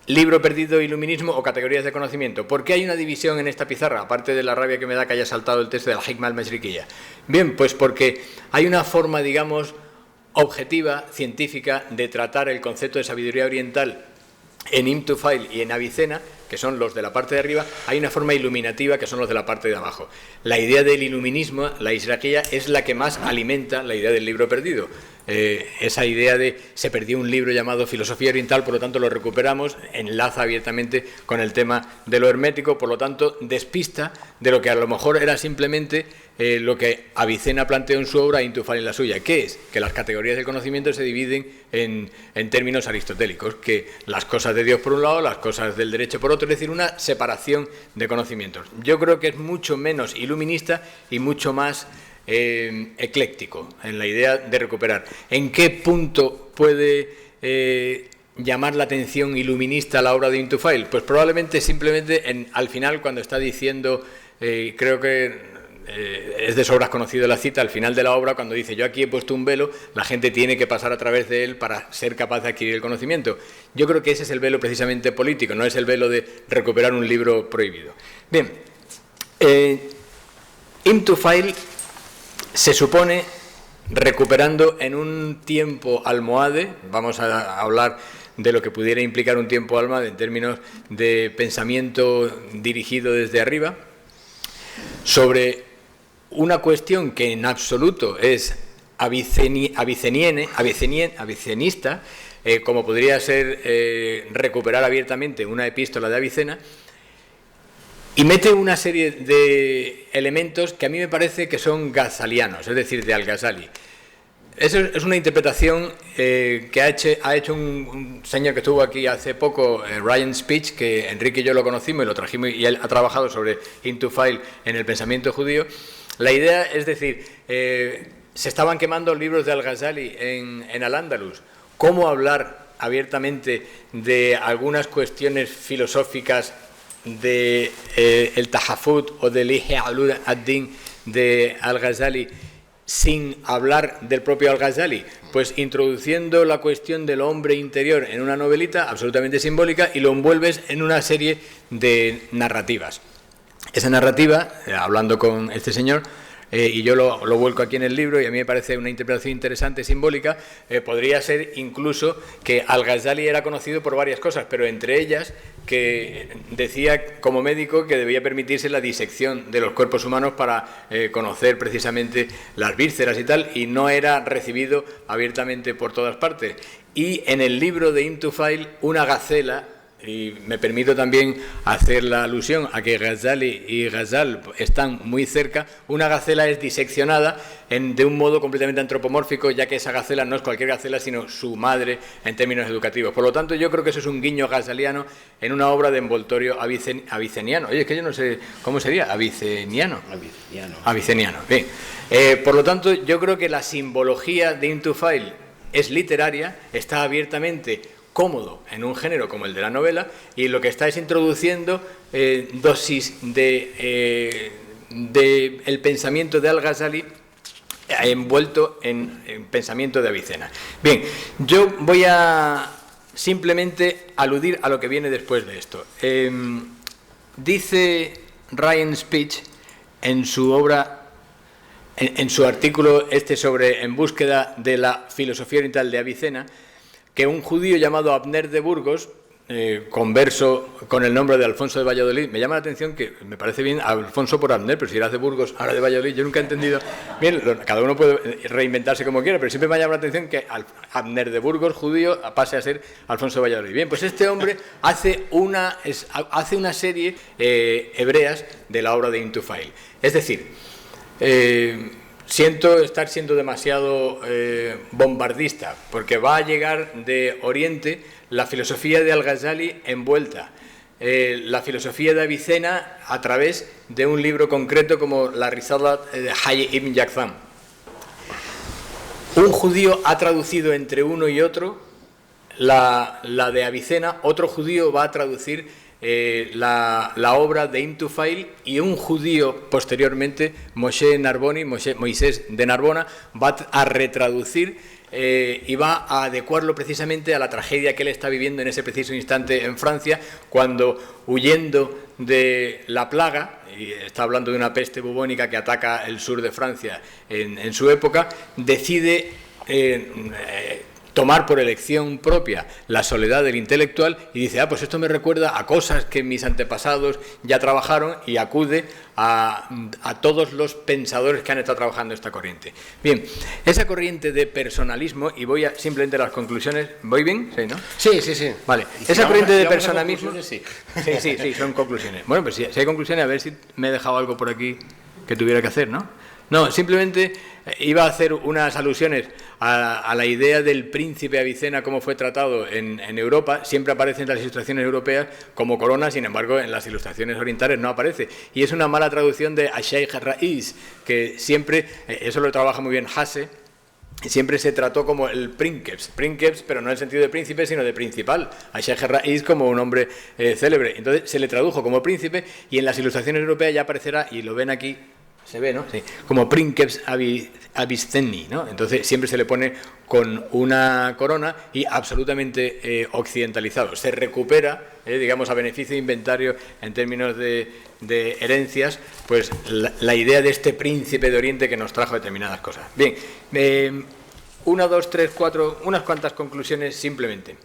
libro perdido, iluminismo o categorías de conocimiento. ¿Por qué hay una división en esta pizarra? Aparte de la rabia que me da que haya saltado el texto de al-hikma al-mashriqiyya. Bien, pues porque hay una forma, digamos, objetiva, científica, de tratar el concepto de sabiduría oriental en Ibn Tufayl y en Avicena, que son los de la parte de arriba. Hay una forma iluminativa, que son los de la parte de abajo. La idea del iluminismo, la ishraqiyya, es la que más alimenta la idea del libro perdido. Esa idea de se perdió un libro llamado Filosofía Oriental, por lo tanto lo recuperamos, enlaza abiertamente con el tema de lo hermético, por lo tanto despista de lo que a lo mejor era simplemente lo que Avicena planteó en su obra, Ibn Tufayl en la suya. ¿Qué es? Que las categorías del conocimiento se dividen en términos aristotélicos, que las cosas de Dios por un lado, las cosas del derecho por otro, es decir, una separación de conocimientos. Yo creo que es mucho menos iluminista y mucho más ecléctico en la idea de recuperar. ¿En qué punto puede llamar la atención iluminista la obra de Ibn Tufayl? Pues probablemente simplemente al final, cuando está diciendo, creo que es de sobras conocido la cita, al final de la obra, cuando dice yo aquí he puesto un velo, la gente tiene que pasar a través de él para ser capaz de adquirir el conocimiento. Yo creo que ese es el velo precisamente político, no es el velo de recuperar un libro prohibido. Bien, Ibn Tufayl se supone recuperando en un tiempo almohade, vamos a hablar de lo que pudiera implicar un tiempo almohade en términos de pensamiento dirigido desde arriba, sobre una cuestión que en absoluto es avicenista, como podría ser recuperar abiertamente una epístola de Avicena, y mete una serie de elementos que a mí me parece que son ghazalianos, es decir, de Al-Ghazali. Eso es una interpretación que ha hecho un señor que estuvo aquí hace poco, Ryan Speech, que Enrique y yo lo conocimos y lo trajimos, y él ha trabajado sobre Into File en el pensamiento judío. La idea es decir, se estaban quemando libros de Al-Ghazali en Al-Ándalus. ¿Cómo hablar abiertamente de algunas cuestiones filosóficas de el Tahafut o del Ihya ad-Din de Al-Ghazali sin hablar del propio Al-Ghazali? Pues introduciendo la cuestión del hombre interior en una novelita absolutamente simbólica y lo envuelves en una serie de narrativas. Esa narrativa, hablando con este señor, y yo lo vuelco aquí en el libro, y a mí me parece una interpretación interesante, simbólica, podría ser incluso que Al-Ghazali era conocido por varias cosas, pero entre ellas que decía como médico que debía permitirse la disección de los cuerpos humanos para conocer precisamente las vísceras y tal, y no era recibido abiertamente por todas partes. Y en el libro de Into File, una gacela, y me permito también hacer la alusión a que Ghazali y Ghazal están muy cerca, una gacela es diseccionada de un modo completamente antropomórfico, ya que esa gacela no es cualquier gacela, sino su madre en términos educativos. Por lo tanto, yo creo que eso es un guiño ghazaliano en una obra de envoltorio aviceniano. Oye, es que yo no sé cómo sería, aviceniano. Aviceniano, bien. Por lo tanto, yo creo que la simbología de Into File es literaria, está abiertamente cómodo en un género como el de la novela, y lo que está es introduciendo dosis de el pensamiento de Al-Ghazali envuelto en pensamiento de Avicena. Bien, yo voy a simplemente aludir a lo que viene después de esto. Dice Ryan Speech en su obra, en su artículo sobre En búsqueda de la filosofía oriental de Avicena, que un judío llamado Abner de Burgos, converso con el nombre de Alfonso de Valladolid, me llama la atención que me parece bien Alfonso por Abner, pero si eras de Burgos, ahora de Valladolid, yo nunca he entendido. Bien, cada uno puede reinventarse como quiera, pero siempre me llama la atención que Abner de Burgos, judío, pase a ser Alfonso de Valladolid. Bien, pues este hombre hace una serie hebreas de la obra de Into File. Es decir, siento estar siendo demasiado bombardista, porque va a llegar de Oriente la filosofía de Al-Ghazali envuelta, la filosofía de Avicena a través de un libro concreto como la Risala de Hayy ibn Yaqzan. Un judío ha traducido entre uno y otro la de Avicena, otro judío va a traducir la obra de Into File, y un judío posteriormente, Moisés de Narbona, va a retraducir y va a adecuarlo precisamente a la tragedia que él está viviendo en ese preciso instante en Francia, cuando, huyendo de la plaga, y está hablando de una peste bubónica que ataca el sur de Francia en su época, decide tomar por elección propia la soledad del intelectual y dice, pues esto me recuerda a cosas que mis antepasados ya trabajaron, y acude a todos los pensadores que han estado trabajando esta corriente. Bien, esa corriente de personalismo, y voy simplemente a las conclusiones. ¿Voy bien? ¿Sí, no? Sí. Vale, esa corriente de personalismo... Sí, son conclusiones. Bueno, pues si hay conclusiones, a ver si me he dejado algo por aquí que tuviera que hacer, ¿no? No, simplemente iba a hacer unas alusiones a la idea del príncipe Avicena, cómo fue tratado en Europa. Siempre aparece en las ilustraciones europeas como corona, sin embargo en las ilustraciones orientales no aparece, y es una mala traducción de Sheikh Ra'is, que siempre, eso lo trabaja muy bien Hasse, siempre se trató como el princeps, pero no en el sentido de príncipe, sino de principal, a Sheikh Ra'is como un hombre célebre. Entonces se le tradujo como príncipe, y en las ilustraciones europeas ya aparecerá, y lo ven aquí se ve, ¿no? Sí. Como Princeps Avicenni, ¿no? Entonces siempre se le pone con una corona y absolutamente occidentalizado. Se recupera, digamos, a beneficio de inventario en términos de herencias, pues la idea de este príncipe de Oriente que nos trajo determinadas cosas. Bien, 1, 2, 3, 4, unas cuantas conclusiones simplemente.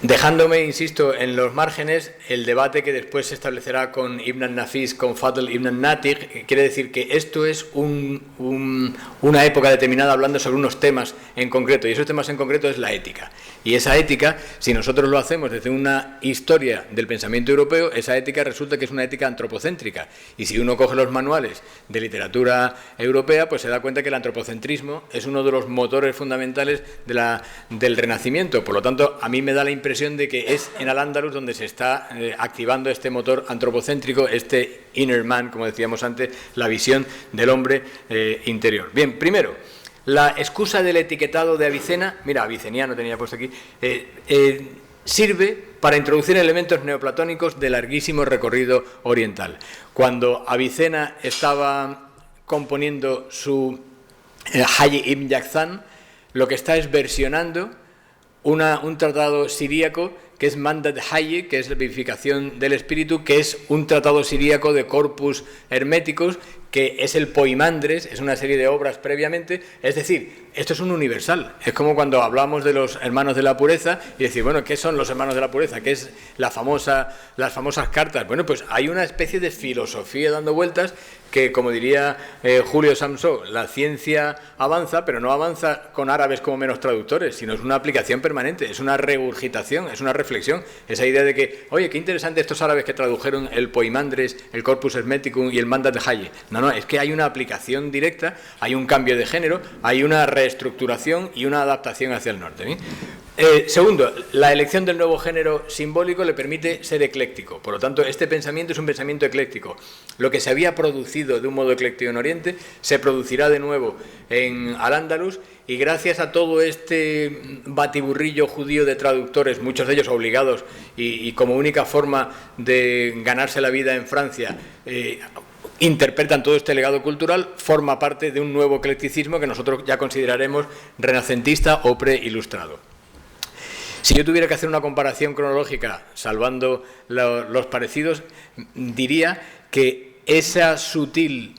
Dejándome, insisto, en los márgenes el debate que después se establecerá con Ibn al-Nafis, con Fadl ibn al-Natigh, quiere decir que esto es una época determinada hablando sobre unos temas en concreto, y esos temas en concreto es la ética. Y esa ética, si nosotros lo hacemos desde una historia del pensamiento europeo, esa ética resulta que es una ética antropocéntrica. Y si uno coge los manuales de literatura europea, pues se da cuenta que el antropocentrismo es uno de los motores fundamentales del Renacimiento. Por lo tanto, a mí me da la impresión de que es en Al-Ándalus donde se está activando este motor antropocéntrico, este inner man, como decíamos antes, la visión del hombre interior. Bien, primero, la excusa del etiquetado de Avicena, mira, aviceniano tenía puesto aquí, sirve para introducir elementos neoplatónicos de larguísimo recorrido oriental. Cuando Avicena estaba componiendo su Hayy ibn Yaqzan, lo que está es versionando un tratado siríaco que es Mandat Hayy, que es la vivificación del espíritu, que es un tratado siríaco de corpus herméticos, que es el Poimandres, es una serie de obras previamente, es decir, esto es un universal. Es como cuando hablamos de los hermanos de la pureza y decir, bueno, ¿qué son los hermanos de la pureza? ¿Qué es las famosas cartas? Bueno, pues hay una especie de filosofía dando vueltas que, como diría Julio Samsó, la ciencia avanza, pero no avanza con árabes como menos traductores, sino es una aplicación permanente, es una regurgitación, es una reflexión. Esa idea de que, oye, qué interesante estos árabes que tradujeron el Poimandres, el Corpus Hermeticum y el Mandat Hayy. No, es que hay una aplicación directa, hay un cambio de género, hay una reestructuración y una adaptación hacia el norte. Segundo, la elección del nuevo género simbólico le permite ser ecléctico. Por lo tanto, este pensamiento es un pensamiento ecléctico. Lo que se había producido de un modo ecléctico en Oriente se producirá de nuevo en Al-Ándalus, y gracias a todo este batiburrillo judío de traductores, muchos de ellos obligados y como única forma de ganarse la vida en Francia, interpretan todo este legado cultural, forma parte de un nuevo eclecticismo que nosotros ya consideraremos renacentista o preilustrado. Si yo tuviera que hacer una comparación cronológica, salvando los parecidos, diría que esa sutil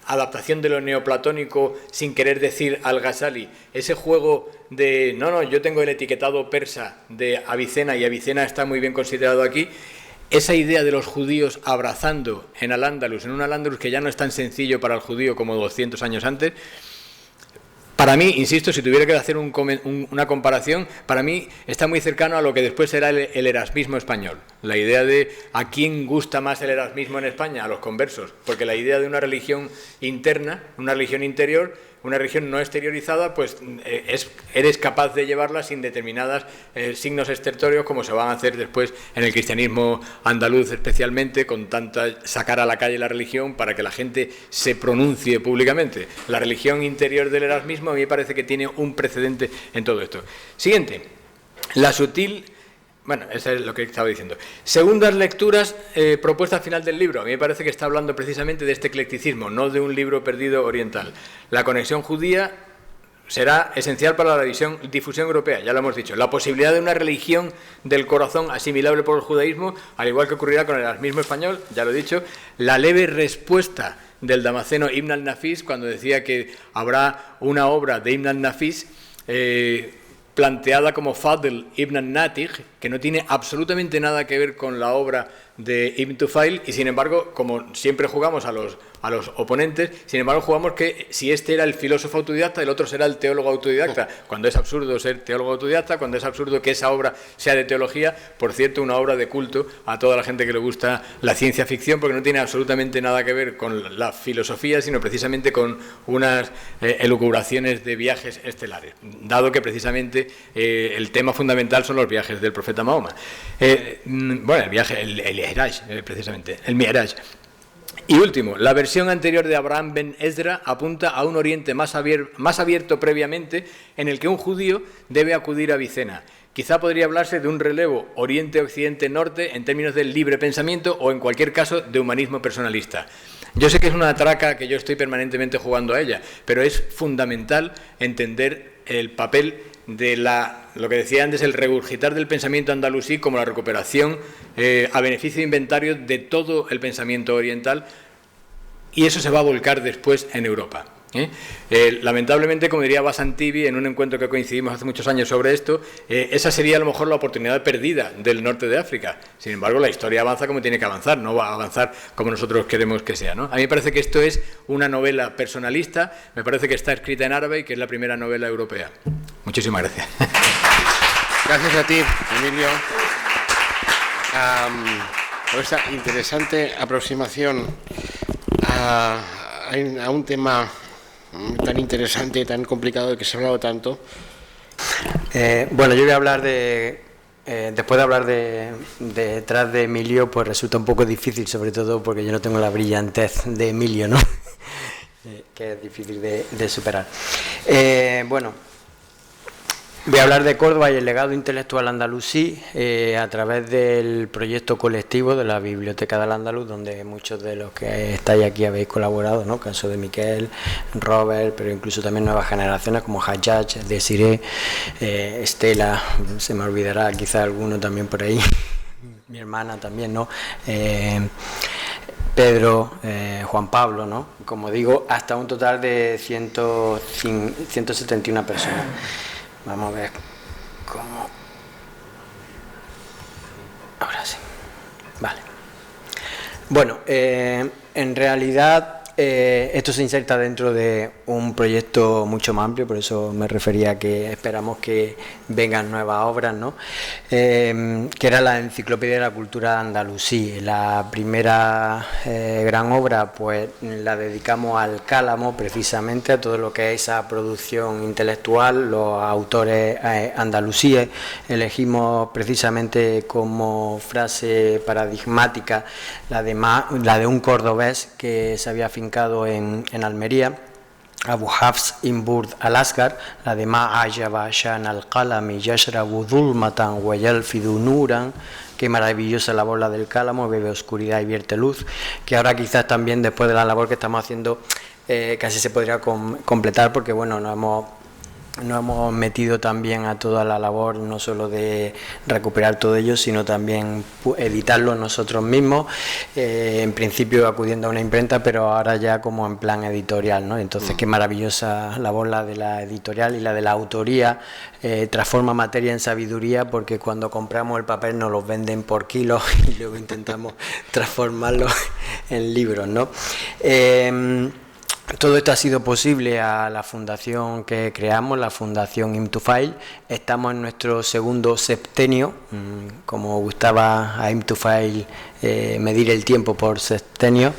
adaptación de lo neoplatónico sin querer decir al-Ghazali, ese juego de, yo tengo el etiquetado persa de Avicena y Avicena está muy bien considerado aquí, esa idea de los judíos abrazando en Al-Ándalus, en un Al-Ándalus que ya no es tan sencillo para el judío como 200 años antes, para mí, insisto, si tuviera que hacer una comparación, para mí está muy cercano a lo que después será el erasmismo español. La idea de a quién gusta más el erasmismo en España, a los conversos, porque la idea de una religión interna, una religión interior, una religión no exteriorizada, pues eres capaz de llevarla sin determinados signos estertóreos como se van a hacer después en el cristianismo andaluz especialmente, con sacar a la calle la religión para que la gente se pronuncie públicamente. La religión interior del erasmismo a mí me parece que tiene un precedente en todo esto. Siguiente, la sutil... Bueno, eso es lo que estaba diciendo. Segundas lecturas, propuesta final del libro. A mí me parece que está hablando precisamente de este eclecticismo, no de un libro perdido oriental. La conexión judía será esencial para la difusión europea, ya lo hemos dicho. La posibilidad de una religión del corazón asimilable por el judaísmo, al igual que ocurrirá con el erasmismo español, ya lo he dicho. La leve respuesta del damasceno Ibn al-Nafis, cuando decía que habrá una obra de Ibn al-Nafis planteada como Fadl ibn al-Natigh, que no tiene absolutamente nada que ver con la obra de Ibn Tufail, y sin embargo, como siempre jugamos a los oponentes, sin embargo jugamos que si este era el filósofo autodidacta, el otro será el teólogo autodidacta, cuando es absurdo ser teólogo autodidacta, cuando es absurdo que esa obra sea de teología, por cierto, una obra de culto a toda la gente que le gusta la ciencia ficción, porque no tiene absolutamente nada que ver con la filosofía, sino precisamente con unas elucubraciones de viajes estelares, dado que precisamente el tema fundamental son los viajes del profeta Mahoma. Bueno, el viaje, el Mi'raj, precisamente, el Mi'raj. Y último, la versión anterior de Abraham ben Ezra apunta a un Oriente más abierto previamente, en el que un judío debe acudir a Avicena. Quizá podría hablarse de un relevo Oriente-Occidente-Norte en términos del libre pensamiento o, en cualquier caso, de humanismo personalista. Yo sé que es una traca que yo estoy permanentemente jugando a ella, pero es fundamental entender el papel de lo que decía antes, el regurgitar del pensamiento andalusí como la recuperación a beneficio de inventario de todo el pensamiento oriental, y eso se va a volcar después en Europa. Lamentablemente, como diría Basan Tibi en un encuentro que coincidimos hace muchos años sobre esto, esa sería a lo mejor la oportunidad perdida del norte de África. Sin embargo, la historia avanza como tiene que avanzar, no va a avanzar como nosotros queremos que sea, ¿no? A mí me parece que esto es una novela personalista, me parece que está escrita en árabe y que es la primera novela europea. Muchísimas gracias. Gracias a ti, Emilio, por esta interesante aproximación a un tema tan interesante, tan complicado, de que se ha hablado tanto. Bueno, yo voy a hablar después de hablar detrás de Emilio, pues resulta un poco difícil, sobre todo porque yo no tengo la brillantez de Emilio, ¿no? Que es difícil de superar. Bueno, voy a hablar de Córdoba y el legado intelectual andalusí a través del proyecto colectivo de la Biblioteca del Andaluz, donde muchos de los que estáis aquí habéis colaborado, ¿no? Caso de Miquel, Robert, pero incluso también nuevas generaciones como Hajjaj, Desiré, Estela, se me olvidará quizá alguno también por ahí, mi hermana también, ¿no? Pedro, Juan Pablo, ¿no? Como digo, hasta un total de 171 personas. Vamos a ver cómo... Ahora sí. Vale. Bueno, en realidad esto se inserta dentro de un proyecto mucho más amplio, por eso me refería a que esperamos que vengan nuevas obras, ¿no? Que era la Enciclopedia de la Cultura Andalusí. La primera gran obra pues la dedicamos al cálamo, precisamente a todo lo que es esa producción intelectual, los autores andalusíes. Elegimos precisamente como frase paradigmática la de un cordobés que se había afincado en Almería, Abu Hafs ibn Burd al-Asgar, la de Ma ajaba shan al-qalami yashrabu dhulmatan wa yalfidu nuran, qué maravillosa labor la del cálamo, bebe oscuridad y vierte luz, que ahora quizás también después de la labor que estamos haciendo casi se podría completar, porque bueno, nos hemos metido también a toda la labor, no solo de recuperar todo ello, sino también editarlo nosotros mismos, en principio acudiendo a una imprenta, pero ahora ya como en plan editorial, ¿no? Entonces qué maravillosa labor la de la editorial y la de la autoría, transforma materia en sabiduría, porque cuando compramos el papel nos los venden por kilos y luego intentamos transformarlo en libros, ¿no? Todo esto ha sido posible a la fundación que creamos, la Fundación Im2File. Estamos en nuestro segundo septenio, como gustaba a Im2File medir el tiempo por septenio,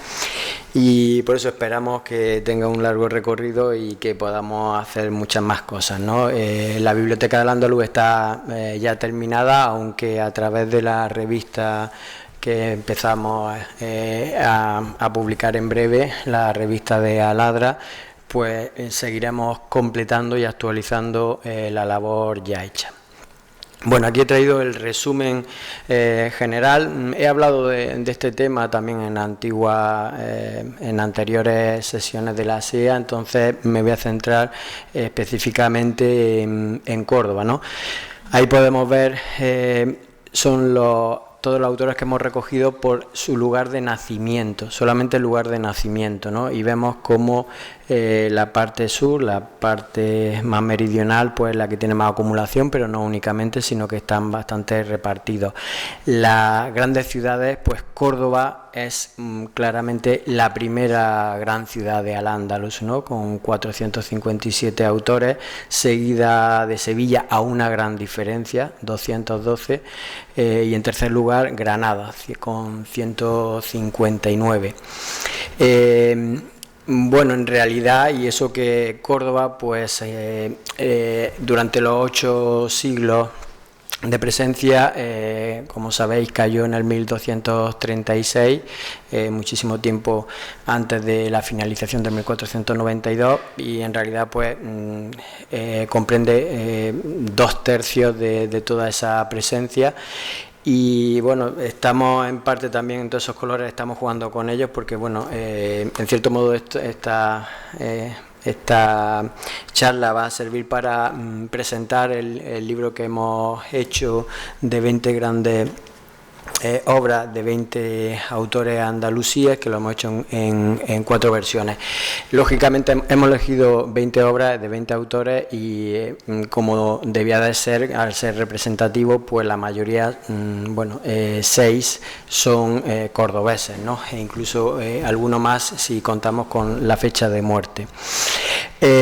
y por eso esperamos que tenga un largo recorrido y que podamos hacer muchas más cosas, ¿no? La Biblioteca del Andaluz está ya terminada, aunque a través de la revista que empezamos a publicar en breve, la revista de Aladra, pues seguiremos completando y actualizando la labor ya hecha. Bueno, aquí he traído el resumen general. He hablado de este tema también en anteriores sesiones de la SEA, entonces me voy a centrar específicamente en Córdoba, ¿no? Ahí podemos ver, todos los autores que hemos recogido por su lugar de nacimiento, solamente el lugar de nacimiento, ¿no? Y vemos cómo la parte sur, la parte más meridional, pues la que tiene más acumulación, pero no únicamente, sino que están bastante repartidos. Las grandes ciudades, pues Córdoba es claramente la primera gran ciudad de Al-Ándalus, ¿no? Con 457 autores, seguida de Sevilla a una gran diferencia, 212, y en tercer lugar Granada, con 159. Bueno, en realidad, y eso que Córdoba, pues durante los 8 siglos presencia, como sabéis, cayó en el 1236, muchísimo tiempo antes de la finalización del 1492, y en realidad pues comprende 2/3 de toda esa presencia. Y bueno, estamos en parte también en todos esos colores, estamos jugando con ellos porque bueno, en cierto modo esta charla va a servir para presentar el libro que hemos hecho de 20 grandes obras de 20 autores andalusíes, que lo hemos hecho en 4 versiones. Lógicamente hemos elegido 20 obras de 20 autores y como debía de ser, al ser representativo, pues la mayoría, 6 son cordobeses, ¿no? E incluso alguno más si contamos con la fecha de muerte.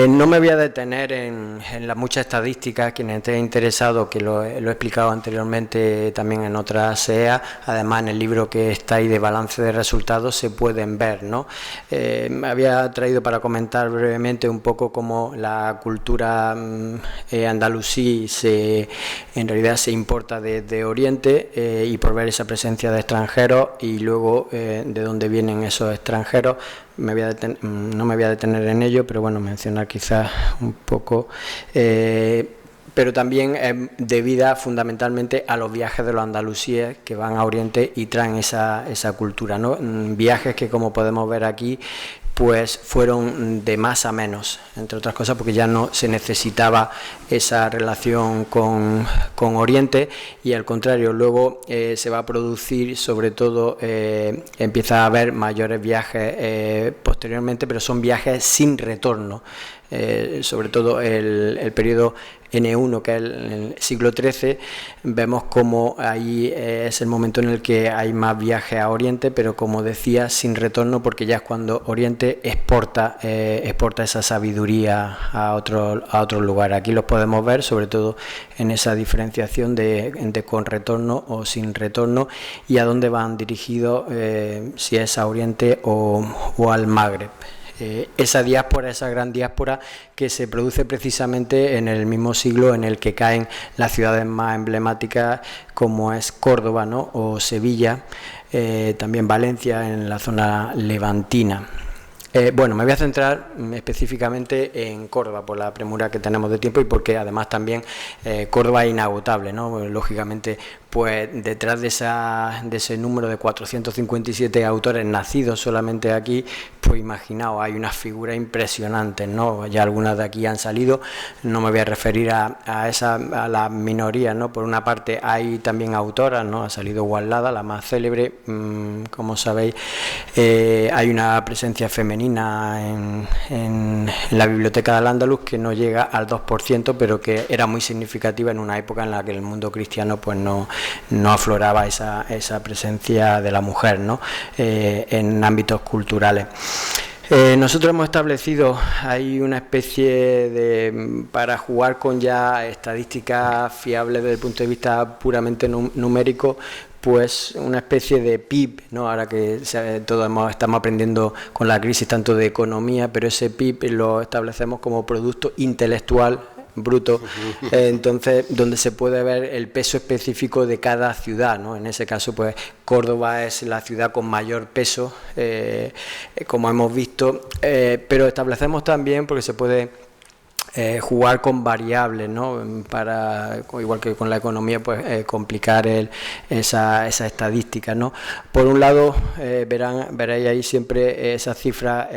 No me voy a detener en las muchas estadísticas. Quienes estén interesados, que lo he explicado anteriormente también en otras SEA, además en el libro que está ahí de balance de resultados se pueden ver, ¿no? Me había traído para comentar brevemente un poco cómo la cultura andalusí en realidad se importa de Oriente, y por ver esa presencia de extranjeros y luego de dónde vienen esos extranjeros. No me voy a detener en ello, pero bueno, mencionar quizás un poco, pero también es debida fundamentalmente a los viajes de los andalusíes que van a Oriente y traen esa cultura, ¿no? Viajes que, como podemos ver aquí, pues fueron de más a menos, entre otras cosas porque ya no se necesitaba esa relación con Oriente, y al contrario luego se va a producir, sobre todo empieza a haber mayores viajes posteriormente, pero son viajes sin retorno, sobre todo el periodo N1, que es el siglo XIII, vemos como ahí es el momento en el que hay más viajes a Oriente, pero como decía, sin retorno, porque ya es cuando Oriente exporta esa sabiduría a otro lugar. Aquí los podemos ver, sobre todo en esa diferenciación de con retorno o sin retorno, y a dónde van dirigidos, si es a Oriente o al Magreb. Esa diáspora, esa gran diáspora que se produce precisamente en el mismo siglo en el que caen las ciudades más emblemáticas, como es Córdoba, ¿no? O Sevilla, también Valencia en la zona levantina. Me voy a centrar específicamente en Córdoba por la premura que tenemos de tiempo y porque además también Córdoba es inagotable, ¿no? Lógicamente, pues detrás de ese número de 457 autores nacidos solamente aquí, pues imaginaos, hay unas figuras impresionantes, ¿no? Ya algunas de aquí han salido, no me voy a referir a las minorías, ¿no? Por una parte hay también autoras, ¿no? Ha salido Gualada, la más célebre, como sabéis, hay una presencia femenina en la biblioteca del Andaluz que no llega al 2%, pero que era muy significativa en una época en la que el mundo cristiano pues no afloraba esa presencia de la mujer, ¿no? En ámbitos culturales. Nosotros hemos establecido ahí una especie para jugar con ya estadísticas fiables desde el punto de vista puramente numérico, pues una especie de PIB, ¿no? Ahora que todos estamos aprendiendo con la crisis tanto de economía, pero ese PIB lo establecemos como producto intelectual bruto, entonces donde se puede ver el peso específico de cada ciudad, ¿no? En ese caso pues Córdoba es la ciudad con mayor peso, como hemos visto, pero establecemos también, porque se puede jugar con variables, ¿no? Para, igual que con la economía, pues complicar esa estadística, ¿no? Por un lado, veréis ahí siempre esa cifra,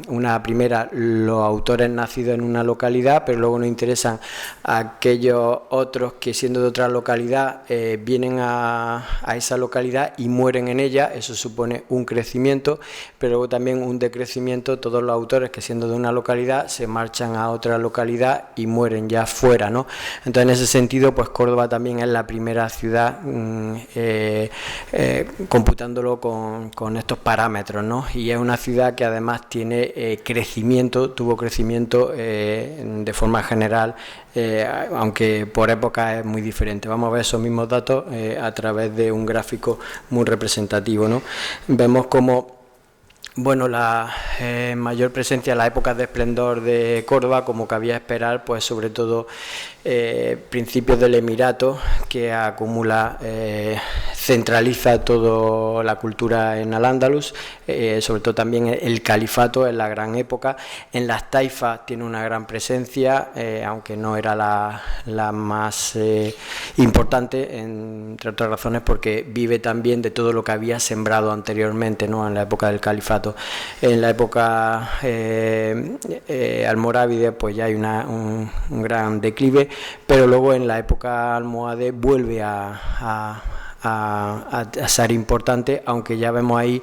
una primera, los autores nacidos en una localidad, pero luego nos interesan aquellos otros que, siendo de otra localidad, vienen a esa localidad y mueren en ella. Eso supone un crecimiento, pero luego también un decrecimiento. Todos los autores que, siendo de una localidad, se marchan a otra localidad y mueren ya fuera, ¿no? Entonces, en ese sentido, pues Córdoba también es la primera ciudad, computándolo con estos parámetros, ¿no? Y es una ciudad que además tiene tuvo crecimiento de forma general, aunque por época es muy diferente. Vamos a ver esos mismos datos a través de un gráfico muy representativo, ¿no? Vemos como Bueno, la mayor presencia en las épocas de esplendor de Córdoba, como cabía esperar, pues sobre todo principios del Emirato, que acumula, centraliza toda la cultura en Al-Ándalus, sobre todo también el califato en la gran época. En las taifas tiene una gran presencia, aunque no era la más importante, entre otras razones porque vive también de todo lo que había sembrado anteriormente, ¿no?, en la época del califato. En la época almorávide pues ya hay un gran declive, pero luego en la época almohade vuelve a ser importante, aunque ya vemos ahí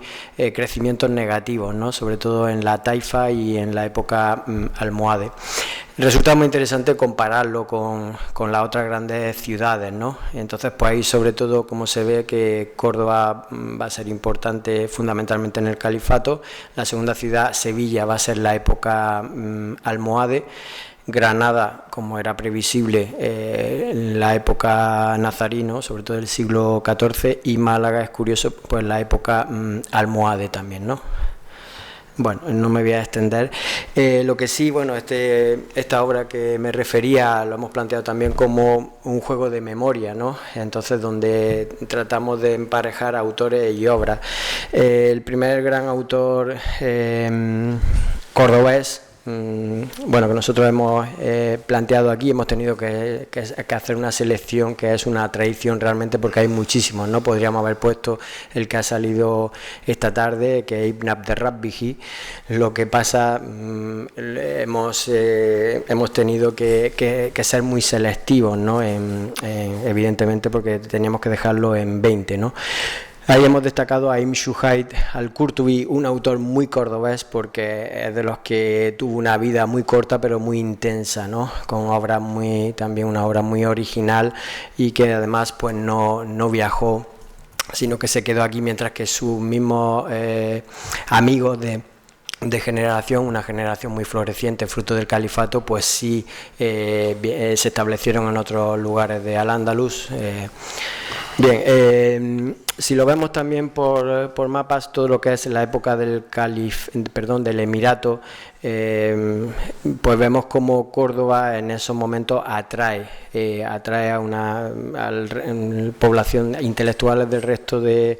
crecimientos negativos, ¿no?, sobre todo en la taifa y en la época almohade. Resulta muy interesante compararlo con las otras grandes ciudades, ¿no? Entonces, pues ahí sobre todo como se ve que Córdoba va a ser importante fundamentalmente en el califato. La segunda ciudad, Sevilla, va a ser la época almohade. Granada, como era previsible, en la época nazarino, sobre todo del siglo XIV, y Málaga, es curioso, pues la época almohade también, ¿no? Bueno, no me voy a extender. Lo que sí, bueno, esta obra que me refería lo hemos planteado también como un juego de memoria, ¿no? Entonces, donde tratamos de emparejar autores y obras. El primer gran autor cordobés, bueno, que nosotros hemos planteado aquí, hemos tenido que hacer una selección que es una tradición realmente, porque hay muchísimos, ¿no? Podríamos haber puesto el que ha salido esta tarde, que es Ibn Abderrabbihi. Lo que pasa, hemos tenido que ser muy selectivos, ¿no? Evidentemente, porque teníamos que dejarlo en 20, ¿no? Ahí hemos destacado a Ibn Shuhayd al-Qurtubi, un autor muy cordobés, porque es de los que tuvo una vida muy corta pero muy intensa, ¿no? Con obras también una obra muy original, y que además pues no viajó, sino que se quedó aquí, mientras que sus mismos amigos de generación, una generación muy floreciente, fruto del califato, pues sí se establecieron en otros lugares de Al-Ándalus. Si lo vemos también por mapas, todo lo que es la época del del Emirato, pues vemos como Córdoba en esos momentos atrae a una población intelectuales del resto de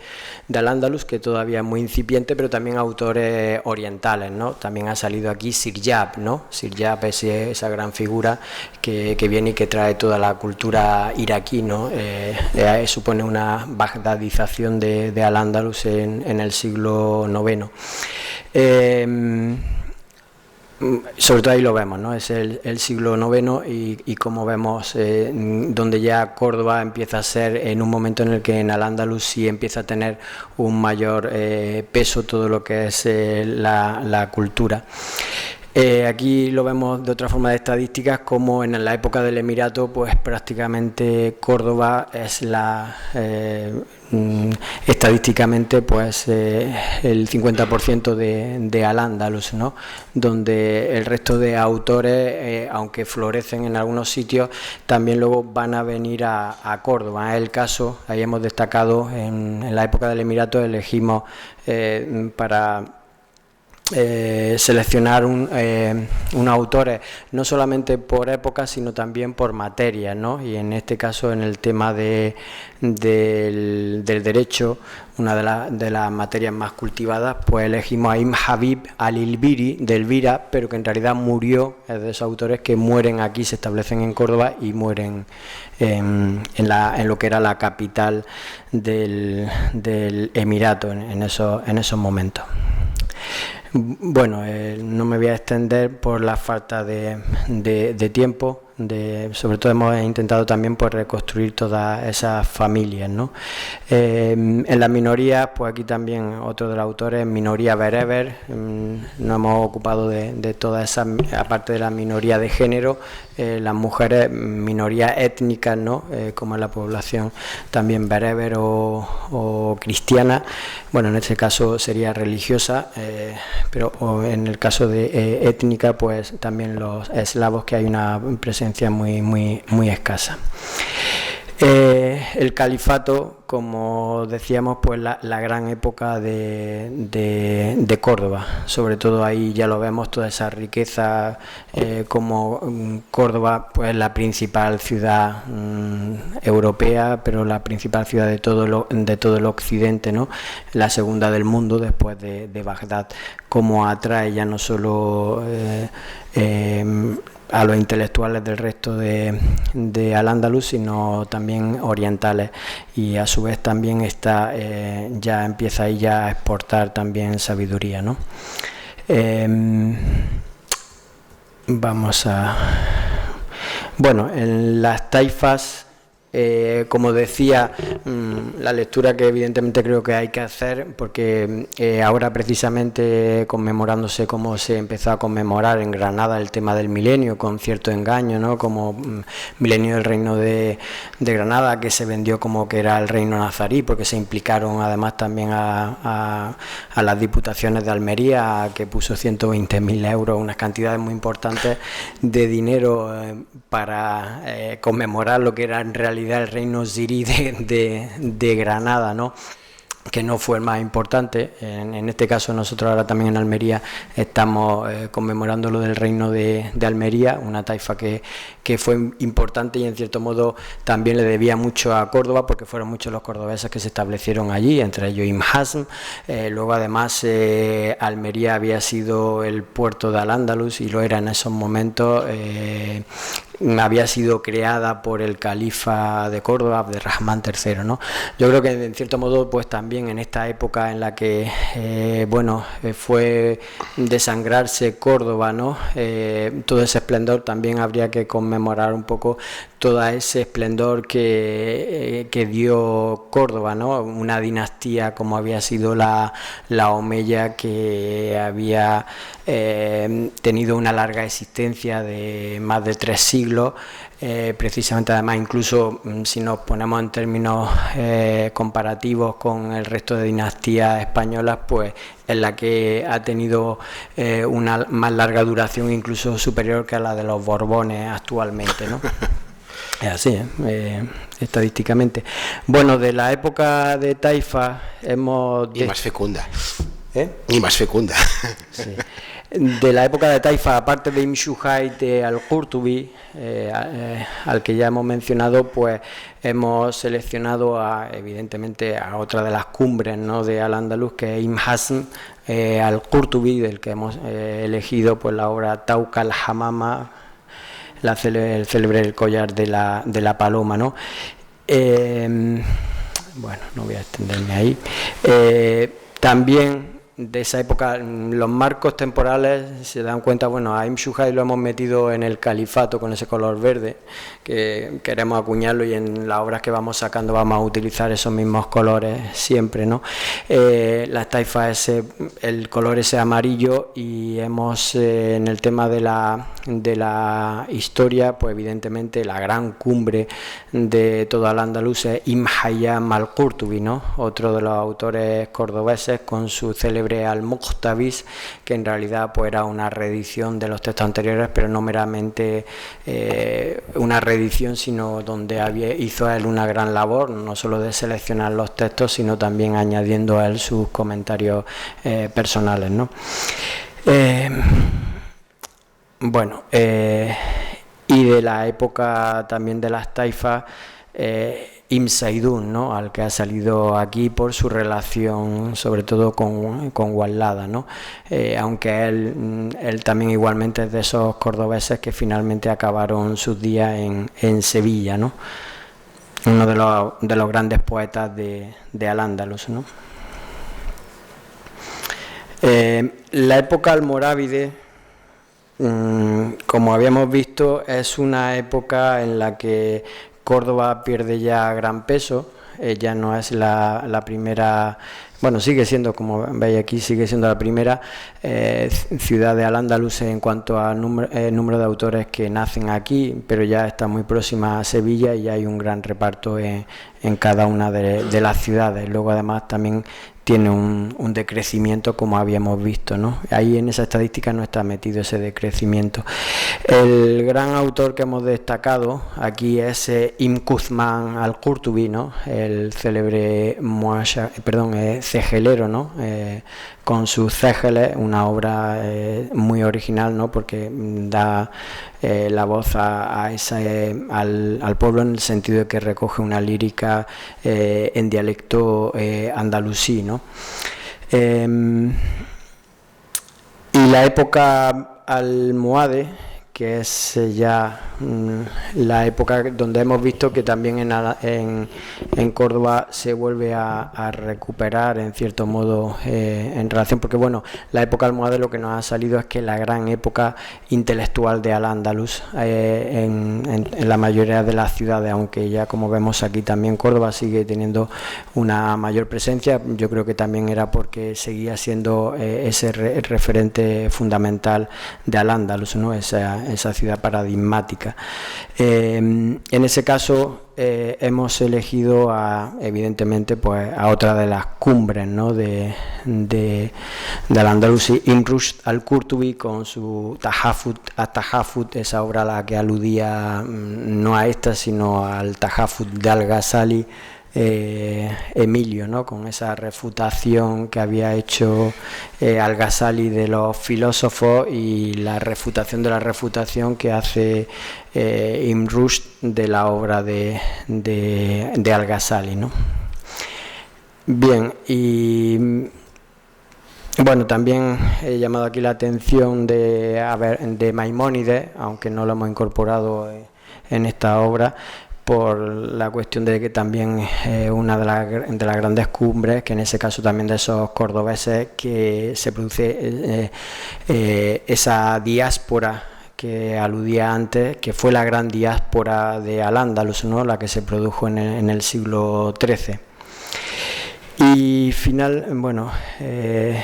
Al-Ándalus, que todavía es muy incipiente, pero también autores orientales, ¿no? También ha salido aquí Siryab, ¿no? Siryab es esa gran figura que viene y que trae toda la cultura iraquí, ¿no? Supone una bagdadización de Al-Ándalus en el siglo IX. Sobre todo ahí lo vemos, ¿no? Es el siglo IX, y como vemos, donde ya Córdoba empieza a ser en un momento en el que en Al-Ándalus sí empieza a tener un mayor peso todo lo que es la cultura. Aquí lo vemos de otra forma de estadísticas, como en la época del Emirato, pues prácticamente Córdoba es estadísticamente pues el 50% de Al-Ándalus, ¿no? Donde el resto de autores, aunque florecen en algunos sitios, también luego van a venir a Córdoba. Es el caso, ahí hemos destacado en la época del Emirato, elegimos para seleccionar unos autores no solamente por época, sino también por materia, ¿no? Y en este caso, en el tema del derecho, una de las materias más cultivadas, pues elegimos a Ibn Habib al-Ilbiri de Elvira, pero que en realidad murió, es de esos autores que mueren aquí, se establecen en Córdoba y mueren en lo que era la capital del Emirato en esos momentos. Bueno, no me voy a extender por la falta de tiempo. Sobre todo hemos intentado también pues reconstruir todas esas familias, ¿no? En las minorías, pues aquí también otro de los autores, minoría bereber. Nos hemos ocupado de todas esas, aparte de la minoría de género, las mujeres, minorías étnicas, ¿no? Como es la población también bereber o cristiana. Bueno, en este caso sería religiosa, pero en el caso de étnica, pues también los eslavos, que hay una presencia muy escasa. El califato, como decíamos, pues la gran época de Córdoba, sobre todo ahí ya lo vemos, toda esa riqueza, como Córdoba pues la principal ciudad europea, pero la principal ciudad de todo el occidente, ¿no? La segunda del mundo después de Bagdad, como atrae ya no solo a los intelectuales del resto de Al-Ándalus, sino también orientales, y a su vez también está ya empieza ahí ya a exportar también sabiduría, ¿no? Vamos a... Bueno, en las taifas, como decía, la lectura que evidentemente creo que hay que hacer, porque ahora precisamente conmemorándose como se empezó a conmemorar en Granada el tema del milenio, con cierto engaño, ¿no? Como milenio del reino de Granada, que se vendió como que era el reino nazarí, porque se implicaron además también a las diputaciones de Almería, que puso 120.000 euros, unas cantidades muy importantes de dinero para conmemorar lo que era en realidad el reino zirí de Granada, ¿no? Que no fue el más importante. En este caso nosotros ahora también en Almería estamos conmemorando lo del reino de Almería, una taifa que fue importante y en cierto modo también le debía mucho a Córdoba, porque fueron muchos los cordobeses que se establecieron allí, entre ellos Ibn Hazm. Luego además Almería había sido el puerto de Al-Ándalus y lo era en esos momentos. Había sido creada por el califa de Córdoba, Abderrahmán III, ¿no? Yo creo que en cierto modo pues también en esta época en la que fue desangrarse Córdoba, ¿no? Todo ese esplendor, también habría que conmemorar un poco todo ese esplendor que dio Córdoba, ¿no? Una dinastía como había sido la Omeya, que había tenido una larga existencia de más de 3 siglos, precisamente además incluso si nos ponemos en términos comparativos con el resto de dinastías españolas, pues en la que ha tenido una más larga duración, incluso superior que a la de los Borbones actualmente, ¿no? Es así, estadísticamente. Bueno, de la época de Taifa hemos... Y más fecunda. Y más fecunda. Sí. De la época de Taifa, aparte de Ibn Shuhayt al-Qurtubi, al que ya hemos mencionado, pues hemos seleccionado evidentemente a otra de las cumbres, ¿no? de Al-Ándalus, que es Ibn Hazm al-Qurtubi, del que hemos elegido pues la obra Tawq al-Hamama, el célebre collar de la paloma, ¿no? Bueno, no voy a extenderme ahí. También de esa época, los marcos temporales se dan cuenta, bueno, a Ibn Shuhayt lo hemos metido en el califato con ese color verde, que queremos acuñarlo, y en las obras que vamos sacando vamos a utilizar esos mismos colores siempre, ¿no? Las taifas, el color ese amarillo, y hemos en el tema de la historia, pues evidentemente la gran cumbre de todo Al-Ándalus es Ibn Hayyam al-Qurtubi, ¿no? Otro de los autores cordobeses, con su célebre Al-Muqtabis, que en realidad pues era una reedición de los textos anteriores, pero no meramente una reedición, sino donde hizo él una gran labor, no solo de seleccionar los textos, sino también añadiendo a él sus comentarios personales, ¿no? Bueno, y de la época también de las taifas, Ibn Saidún, ¿no? Al que ha salido aquí por su relación sobre todo con Wallada, ¿no? Aunque él también igualmente es de esos cordobeses que finalmente acabaron sus días en Sevilla, ¿no? Uno de los grandes poetas de Al-Ándalus, ¿no? La época almorávide, como habíamos visto, es una época en la que Córdoba pierde ya gran peso, ya no es la primera, bueno, sigue siendo, como veis aquí, sigue siendo la primera ciudad de Al-Ándalus en cuanto a número de autores que nacen aquí, pero ya está muy próxima a Sevilla y ya hay un gran reparto en cada una de las ciudades. Luego además también tiene un decrecimiento, como habíamos visto, ¿no? Ahí en esa estadística no está metido ese decrecimiento. El gran autor que hemos destacado aquí es Ibn Quzman al-Qurtubi, ¿no? El célebre cegelero, ¿no? Con sus cégeles, una obra muy original, ¿no? Porque da la voz al pueblo, en el sentido de que recoge una lírica en dialecto andalusí, ¿no? Y la época almohade, que es ya la época donde hemos visto que también en Córdoba se vuelve a recuperar en cierto modo en relación, porque bueno, la época almohade lo que nos ha salido es que la gran época intelectual de Al-Ándalus en la mayoría de las ciudades, aunque ya como vemos aquí también Córdoba sigue teniendo una mayor presencia, yo creo que también era porque seguía siendo ese referente fundamental de Al-Ándalus, ¿no? Esa ciudad paradigmática. En ese caso hemos elegido evidentemente pues a otra de las cumbres, ¿no? de Al-Ándalus, Ibn Rushd al-Qurtubi con su Tahafut, esa obra a la que aludía, no a esta sino al Tahafut de Al-Ghazali, Emilio, ¿no? Con esa refutación que había hecho Al-Ghazali de los filósofos y la refutación de la refutación que hace Ibn Rushd de la obra de Al-Ghazali, ¿no? Bien, y bueno, también he llamado aquí la atención de Maimónides, aunque no lo hemos incorporado en esta obra, por la cuestión de que también es una de las grandes cumbres, que en ese caso también de esos cordobeses, que se produce esa diáspora que aludía antes, que fue la gran diáspora de Al-Ándalus, ¿no? La que se produjo en el siglo XIII. Y bueno, he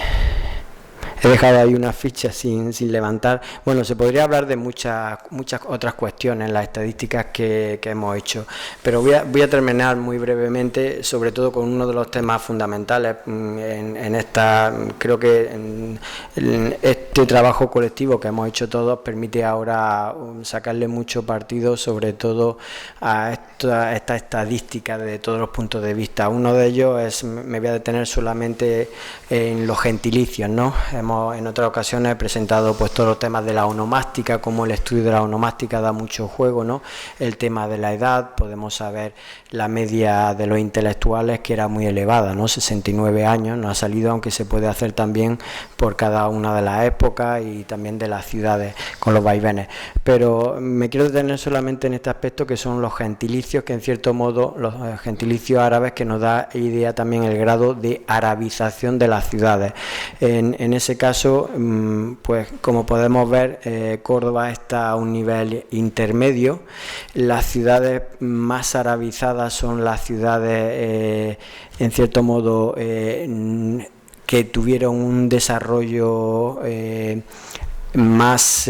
dejado ahí una ficha sin levantar. Bueno, se podría hablar de muchas otras cuestiones en las estadísticas que hemos hecho, pero voy a terminar muy brevemente, sobre todo con uno de los temas fundamentales en esta. Creo que en este trabajo colectivo que hemos hecho todos permite ahora sacarle mucho partido, sobre todo a esta estadística de todos los puntos de vista. Uno de ellos me voy a detener solamente en los gentilicios, ¿no? En otras ocasiones he presentado pues todos los temas de la onomástica, como el estudio de la onomástica da mucho juego, ¿no? El tema de la edad, podemos saber la media de los intelectuales, que era muy elevada, ¿no? 69 años, no ha salido, aunque se puede hacer también por cada una de las épocas y también de las ciudades con los vaivenes. Pero me quiero detener solamente en este aspecto, que son los gentilicios, que en cierto modo los gentilicios árabes, que nos da idea también el grado de arabización de las ciudades. En ese caso, pues como podemos ver, Córdoba está a un nivel intermedio. Las ciudades más arabizadas son las ciudades, en cierto modo, que tuvieron un desarrollo más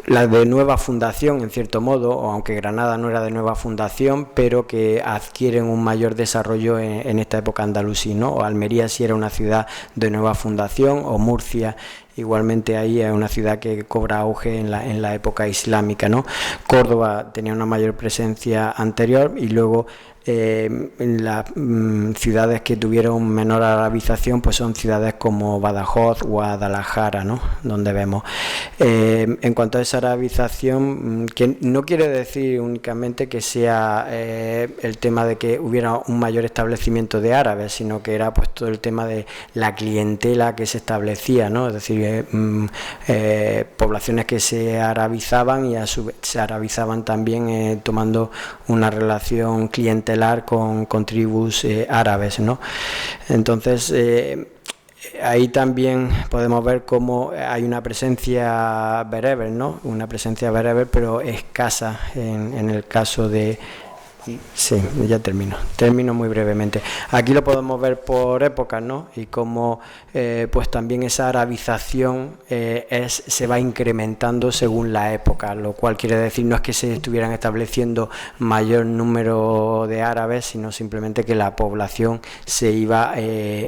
la de nueva fundación, en cierto modo, o aunque Granada no era de nueva fundación, pero que adquieren un mayor desarrollo en esta época andalusí, ¿no? O Almería sí era una ciudad de nueva fundación, o Murcia igualmente ahí es una ciudad que cobra auge en la época islámica, ¿no? Córdoba tenía una mayor presencia anterior, y luego en las ciudades que tuvieron menor arabización pues son ciudades como Badajoz, Guadalajara, ¿no? Donde vemos en cuanto a esa arabización, que no quiere decir únicamente que sea el tema de que hubiera un mayor establecimiento de árabes, sino que era pues todo el tema de la clientela que se establecía, ¿no? Es decir, poblaciones que se arabizaban y a su vez se arabizaban también tomando una relación clientelar con tribus árabes, ¿no? Entonces ahí también podemos ver cómo hay una presencia bereber, ¿no? Una presencia bereber, pero escasa en el caso de Sí, ya termino muy brevemente. Aquí lo podemos ver por épocas, ¿no? Y cómo pues también esa arabización se va incrementando según la época, lo cual quiere decir no es que se estuvieran estableciendo mayor número de árabes, sino simplemente que la población se iba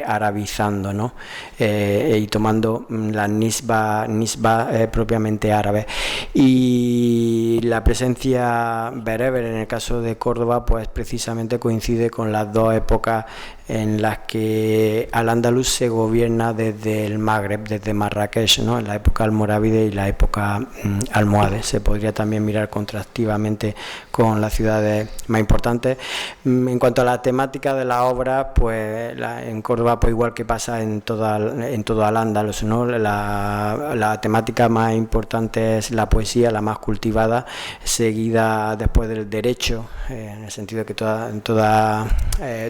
arabizando, ¿no? Y tomando la nisba propiamente árabe. Y la presencia bereber en el caso de Córdoba pues precisamente coincide con las dos épocas en las que Al-Ándalus se gobierna desde el Magreb, desde Marrakech, ¿no? En la época almorávide y la época almohade. Se podría también mirar contrastivamente con las ciudades más importantes. En cuanto a la temática de la obra, pues en Córdoba, pues igual que pasa en todo Al-Ándalus, ¿no? La temática más importante es la poesía, la más cultivada, seguida después del derecho, en el sentido de que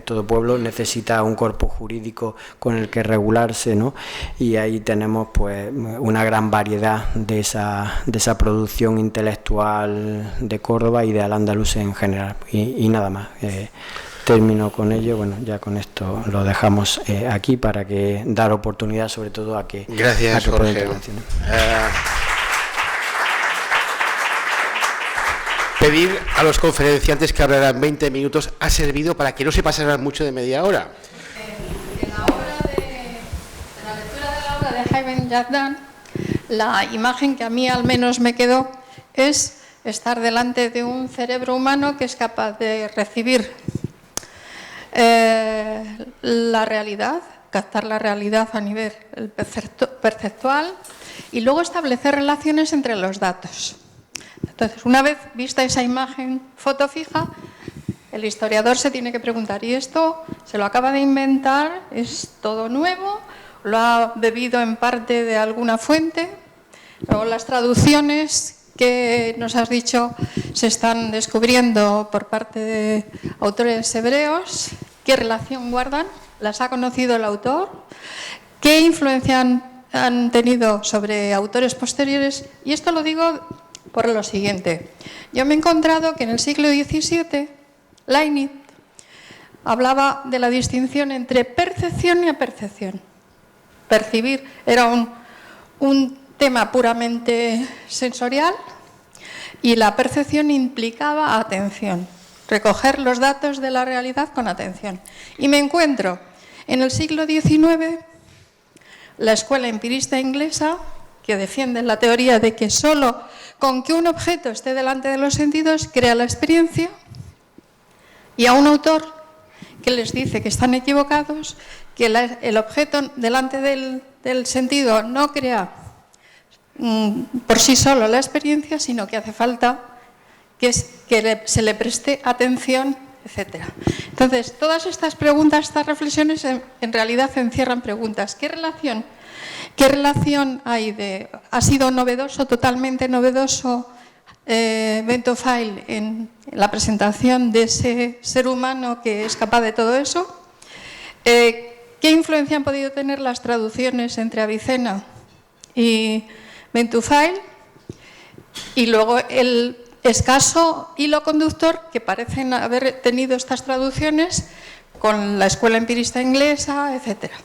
todo pueblo necesita un cuerpo jurídico con el que regularse, ¿no? Y ahí tenemos pues una gran variedad de esa producción intelectual de Córdoba y de Al-Ándalus en general. Y nada más. Termino con ello. Bueno, ya con esto lo dejamos aquí para que dar oportunidad sobre todo a que... Gracias, Jorge. Pedir a los conferenciantes que hablaran 20 minutos ha servido para que no se pasaran mucho de media hora. En la lectura de la obra de Jaime Yazdan, la imagen que a mí al menos me quedó es estar delante de un cerebro humano que es capaz de recibir la realidad, captar la realidad a nivel perceptual y luego establecer relaciones entre los datos. Entonces, una vez vista esa imagen foto fija, el historiador se tiene que preguntar, ¿y esto se lo acaba de inventar? ¿Es todo nuevo? ¿Lo ha bebido en parte de alguna fuente? Luego las traducciones que nos has dicho se están descubriendo por parte de autores hebreos. ¿Qué relación guardan? ¿Las ha conocido el autor? ¿Qué influencia han tenido sobre autores posteriores? Y esto lo digo por lo siguiente. Yo me he encontrado que en el siglo XVII Leibniz hablaba de la distinción entre percepción y apercepción. Percibir era un tema puramente sensorial y la percepción implicaba atención, recoger los datos de la realidad con atención. Y me encuentro en el siglo XIX la escuela empirista inglesa que defiende la teoría de que solo con que un objeto esté delante de los sentidos crea la experiencia, y a un autor que les dice que están equivocados, que el objeto delante del sentido no crea por sí solo la experiencia, sino que hace falta que se le preste atención, etc. Entonces, todas estas preguntas, estas reflexiones en realidad encierran preguntas. ¿Qué relación hay ha sido novedoso, totalmente novedoso, Bento File en la presentación de ese ser humano que es capaz de todo eso? ¿Qué influencia han podido tener las traducciones entre Avicena y Bento File? Y luego el escaso hilo conductor que parecen haber tenido estas traducciones con la escuela empirista inglesa, etcétera.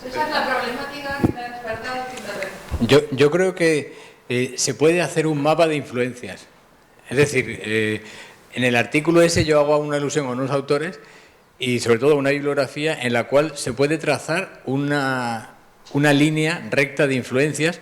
Esa es la problemática que me ha despertado Yo creo que se puede hacer un mapa de influencias. Es decir, en el artículo ese yo hago una alusión a unos autores y sobre todo una bibliografía en la cual se puede trazar una línea recta de influencias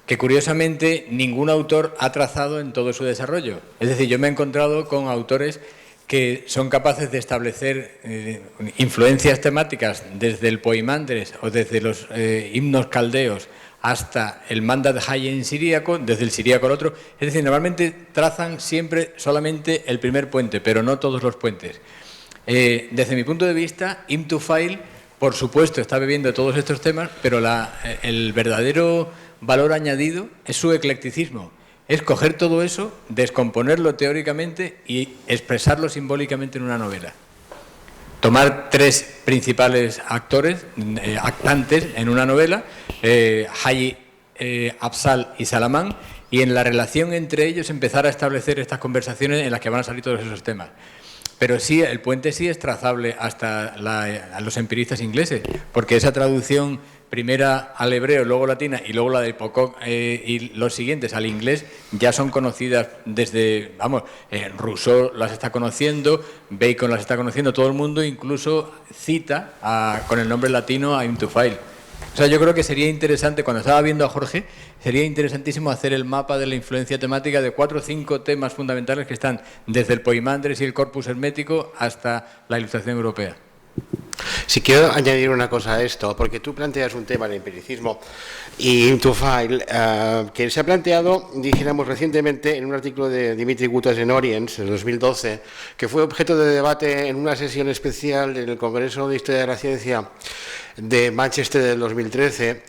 que curiosamente ningún autor ha trazado en todo su desarrollo. Es decir, yo me he encontrado con autores que son capaces de establecer influencias temáticas desde el Poimandres o desde los himnos caldeos hasta el Mandat Hayen siríaco, desde el siríaco al otro. Es decir, normalmente trazan siempre solamente el primer puente, pero no todos los puentes. Desde mi punto de vista, Ibn Tufail, por supuesto, está bebiendo todos estos temas, pero el verdadero valor añadido es su eclecticismo. Es coger todo eso, descomponerlo teóricamente y expresarlo simbólicamente en una novela. Tomar tres principales actores, actantes en una novela, Hayi, Afzal y Salamán, y en la relación entre ellos empezar a establecer estas conversaciones en las que van a salir todos esos temas. Pero sí, el puente sí es trazable hasta a los empiristas ingleses, porque esa traducción primera al hebreo, luego latina y luego la de Pocock y los siguientes al inglés ya son conocidas desde, vamos, Rousseau las está conociendo, Bacon las está conociendo, todo el mundo incluso cita con el nombre latino a Aim to File. O sea, yo creo que sería interesante, cuando estaba viendo a Jorge, sería interesantísimo hacer el mapa de la influencia temática de 4 o 5 temas fundamentales que están desde el Poimandres y el corpus hermético hasta la ilustración europea. Si quiero añadir una cosa a esto, porque tú planteas un tema, el empiricismo y Aim to File, que se ha planteado, dijéramos recientemente, en un artículo de Dimitri Gutas en Orients, en 2012, que fue objeto de debate en una sesión especial en el Congreso de Historia de la Ciencia de Manchester del 2013,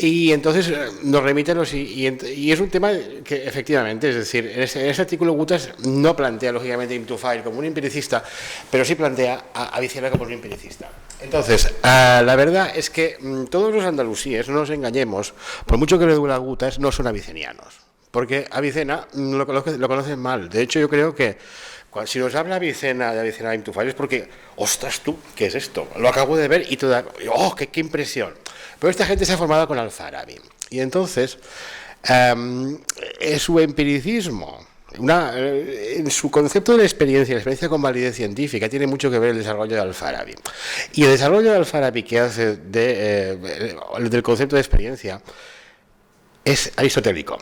y entonces nos remite a los y es un tema que efectivamente, es decir, en ese artículo Gutas no plantea lógicamente Aim to File como un empiricista, pero sí plantea a Avicena como un empiricista. Entonces, la verdad es que todos los andalusíes, no nos engañemos, por mucho que le duela a Gutas, no son avicenianos, porque Avicena lo conocen mal. De hecho, yo creo que si nos habla Avicena de Avicena Aim to File es porque, ostras tú, ¿qué es esto? Lo acabo de ver y ¡oh, qué impresión! Pero esta gente se ha formado con Al-Farabi. Y entonces, su empiricismo, en su concepto de la experiencia con validez científica, tiene mucho que ver el desarrollo de Al-Farabi. Y el desarrollo de Al-Farabi que hace del concepto de experiencia es aristotélico.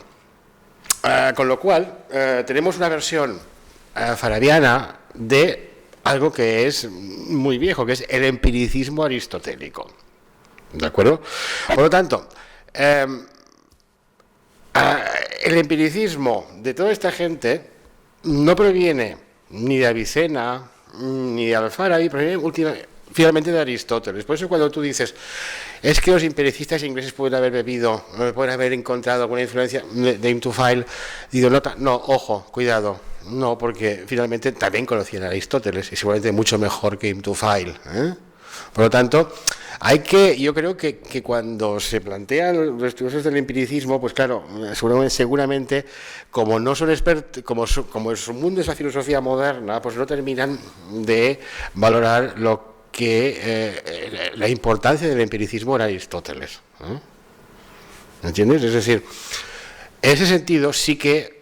Con lo cual, tenemos una versión farabiana de algo que es muy viejo, que es el empiricismo aristotélico. ¿De acuerdo? Por lo tanto, el empiricismo de toda esta gente no proviene ni de Avicena ni de Al-Farabi, proviene finalmente de Aristóteles. Por eso cuando tú dices, es que los empiricistas ingleses pueden haber encontrado alguna influencia de Aim to File, digo, no, ojo, cuidado, no, porque finalmente también conocían a Aristóteles y seguramente mucho mejor que Aim to File, ¿eh? Por lo tanto, yo creo que cuando se plantean los estudiosos del empiricismo, pues claro, seguramente como no son expertos, como su mundo es la filosofía moderna, pues no terminan de valorar la importancia del empiricismo en Aristóteles. ¿Me entiendes? Es decir, en ese sentido sí que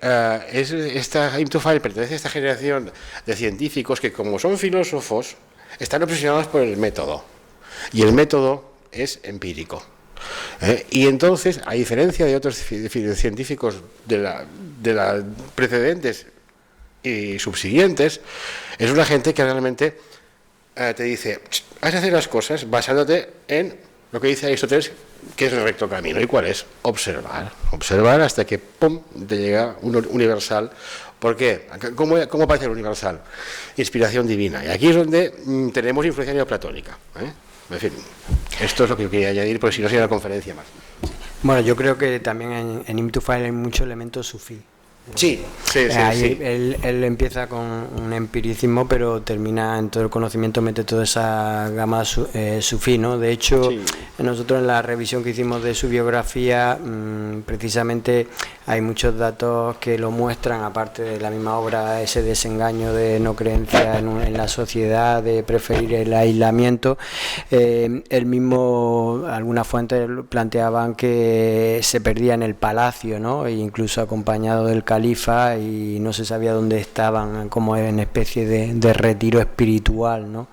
Aim to File pertenece a esta generación de científicos que, como son filósofos, están obsesionados por el método. Y el método es empírico. Y entonces, a diferencia de otros científicos de la precedentes y subsiguientes, es una gente que realmente te dice, has de hacer las cosas basándote en lo que dice Aristóteles, que es el recto camino. ¿Y cuál es? Observar hasta que ¡pum!, te llega un universal. ¿Por qué? ¿Cómo aparece el universal? Inspiración divina. Y aquí es donde tenemos influencia neoplatónica. En fin, esto es lo que yo quería añadir, porque si no sería una conferencia más. Bueno, yo creo que también en Aim to File hay muchos elementos sufí. Sí. Él empieza con un empiricismo, pero termina en todo el conocimiento, mete toda esa gama sufí, ¿no? De hecho, nosotros en la revisión que hicimos de su biografía, precisamente hay muchos datos que lo muestran, aparte de la misma obra, ese desengaño de no creencia en la sociedad, de preferir el aislamiento. Él mismo, algunas fuentes planteaban que se perdía en el palacio, ¿no? E incluso acompañado del califa, y no se sabía dónde estaban, como en especie de retiro espiritual, ¿no?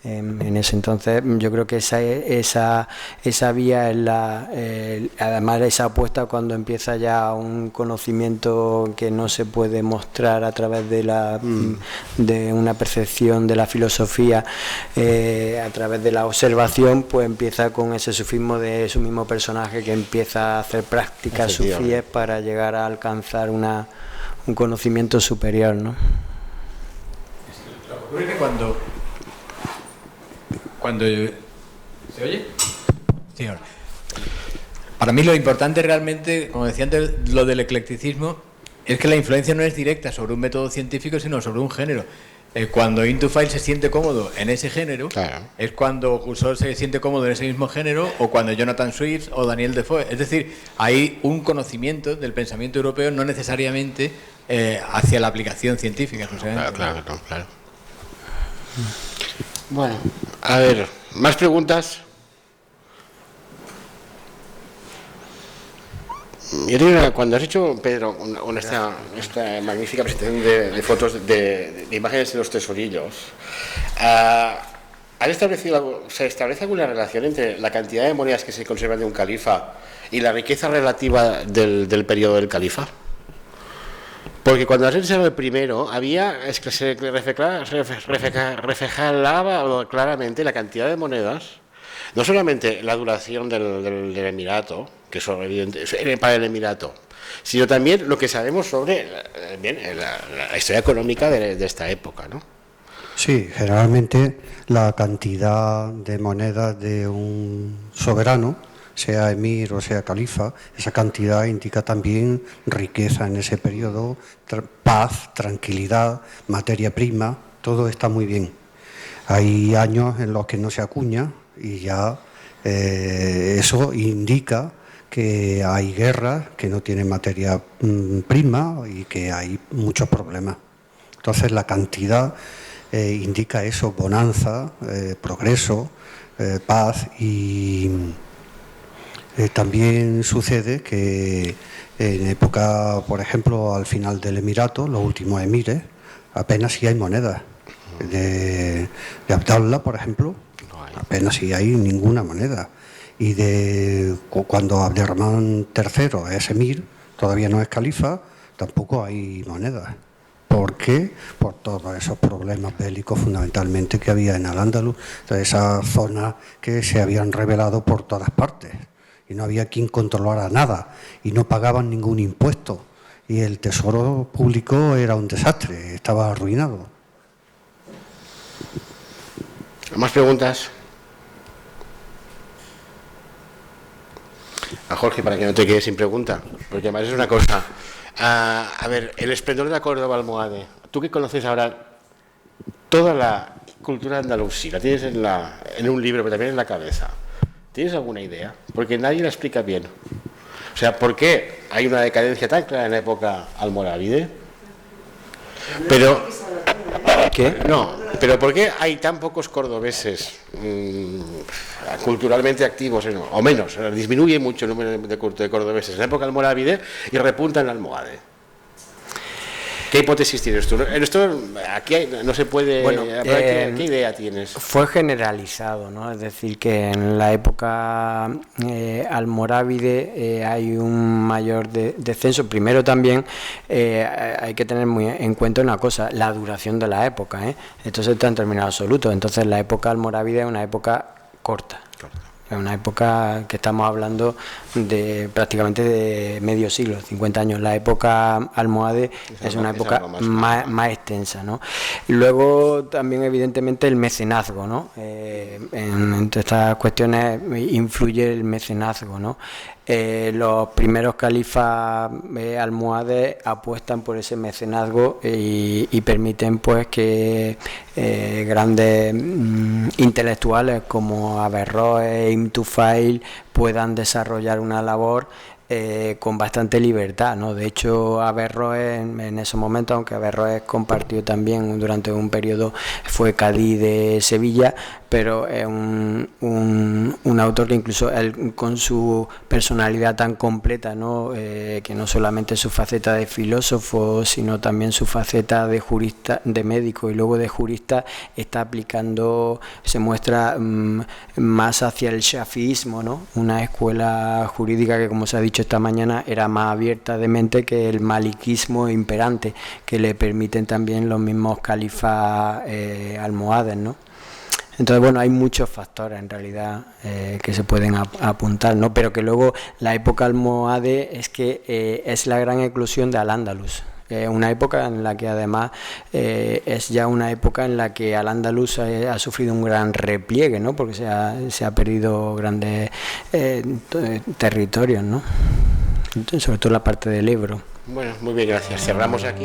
En ese entonces yo creo que esa vía es además esa apuesta cuando empieza ya un conocimiento que no se puede mostrar a través de una percepción de la filosofía, a través de la observación, pues empieza con ese sufismo de su mismo personaje, que empieza a hacer prácticas sufíes para llegar a alcanzar un conocimiento superior, ¿no? Ocurre que cuando ¿se oye? Sí, ahora. Para mí lo importante realmente, como decía antes, lo del eclecticismo, es que la influencia no es directa sobre un método científico, sino sobre un género. Cuando Intufail se siente cómodo en ese género, claro, es cuando Husserl se siente cómodo en ese mismo género, o cuando Jonathan Swift o Daniel Defoe. Es decir, hay un conocimiento del pensamiento europeo, no necesariamente hacia la aplicación científica. Claro. Bueno, a ver, ¿más preguntas? Yo digo, cuando has hecho, Pedro, esta magnífica presentación de fotos de imágenes de los tesorillos, ¿se establece alguna relación entre la cantidad de monedas que se conservan de un califa y la riqueza relativa del periodo del califa? Porque cuando has enseñado el primero, se reflejaba claramente la cantidad de monedas, no solamente la duración del emirato, que es evidente para el emirato, sino también lo que sabemos sobre la historia económica de esta época, ¿no? Sí, generalmente la cantidad de monedas de un soberano, sea emir o sea califa, esa cantidad indica también riqueza en ese periodo, paz, tranquilidad, materia prima, todo está muy bien. Hay años en los que no se acuña y ya eso indica que hay guerras, que no tienen materia prima y que hay muchos problemas. Entonces la cantidad indica eso, bonanza, progreso, paz y también sucede que en época, por ejemplo, al final del emirato, los últimos emires, apenas si hay monedas. De Abdallah, por ejemplo, apenas si hay ninguna moneda. Y cuando Abderramán III es emir, todavía no es califa, tampoco hay monedas. ¿Por qué? Por todos esos problemas bélicos fundamentalmente que había en Al-Ándalus, de esas zonas que se habían revelado por todas partes y no había quien controlara nada y no pagaban ningún impuesto y el tesoro público era un desastre, estaba arruinado. ¿Más preguntas? A Jorge, para que no te quedes sin pregunta, porque además es una cosa. A ver, el esplendor de la Córdoba almohade. Tú que conoces ahora toda la cultura andalusí, la tienes en un libro, pero también en la cabeza. ¿Tienes alguna idea? Porque nadie la explica bien. O sea, ¿por qué hay una decadencia tan clara en la época almorávide? Pero, ¿qué? No, pero ¿por qué hay tan pocos cordobeses culturalmente activos, o menos? Disminuye mucho el número de cordobeses en la época almorávide y repunta en la almohade. ¿Qué hipótesis tienes tú? Esto aquí no se puede... Bueno, ¿qué idea tienes? Fue generalizado, ¿no? Es decir, que en la época almorávide hay un mayor descenso. Primero también hay que tener muy en cuenta una cosa, la duración de la época, ¿eh? Esto está en términos absolutos. Entonces la época almorávide es una época corta. Es una época que estamos hablando de prácticamente de medio siglo, 50 años. La época almohade es una época más extensa, ¿no? Luego también evidentemente el mecenazgo, ¿no? Entre estas cuestiones influye el mecenazgo, ¿no? Los primeros califas almohades apuestan por ese mecenazgo y permiten pues que grandes intelectuales como Averroes, Ibn Tufail puedan desarrollar una labor con bastante libertad, ¿no? De hecho, Averroes en esos momentos, aunque Averroes compartió también durante un periodo, fue cadí de Sevilla, pero es un autor que incluso él, con su personalidad tan completa, ¿no? Que no solamente su faceta de filósofo, sino también su faceta de jurista, de médico y luego de jurista, está aplicando, se muestra más hacia el shafiismo, ¿no? Una escuela jurídica que, como se ha dicho esta mañana, era más abierta de mente que el maliquismo imperante, que le permiten también los mismos califas almohades, ¿no? Entonces, bueno, hay muchos factores en realidad que se pueden apuntar, ¿no? Pero que luego la época almohade es que es la gran eclosión de Al-Ándalus. Una época en la que además es ya una época en la que Al-Ándalus ha sufrido un gran repliegue, ¿no? Porque se ha perdido grandes territorios, ¿no? Sobre todo la parte del Ebro. Bueno, muy bien, gracias. Cerramos aquí.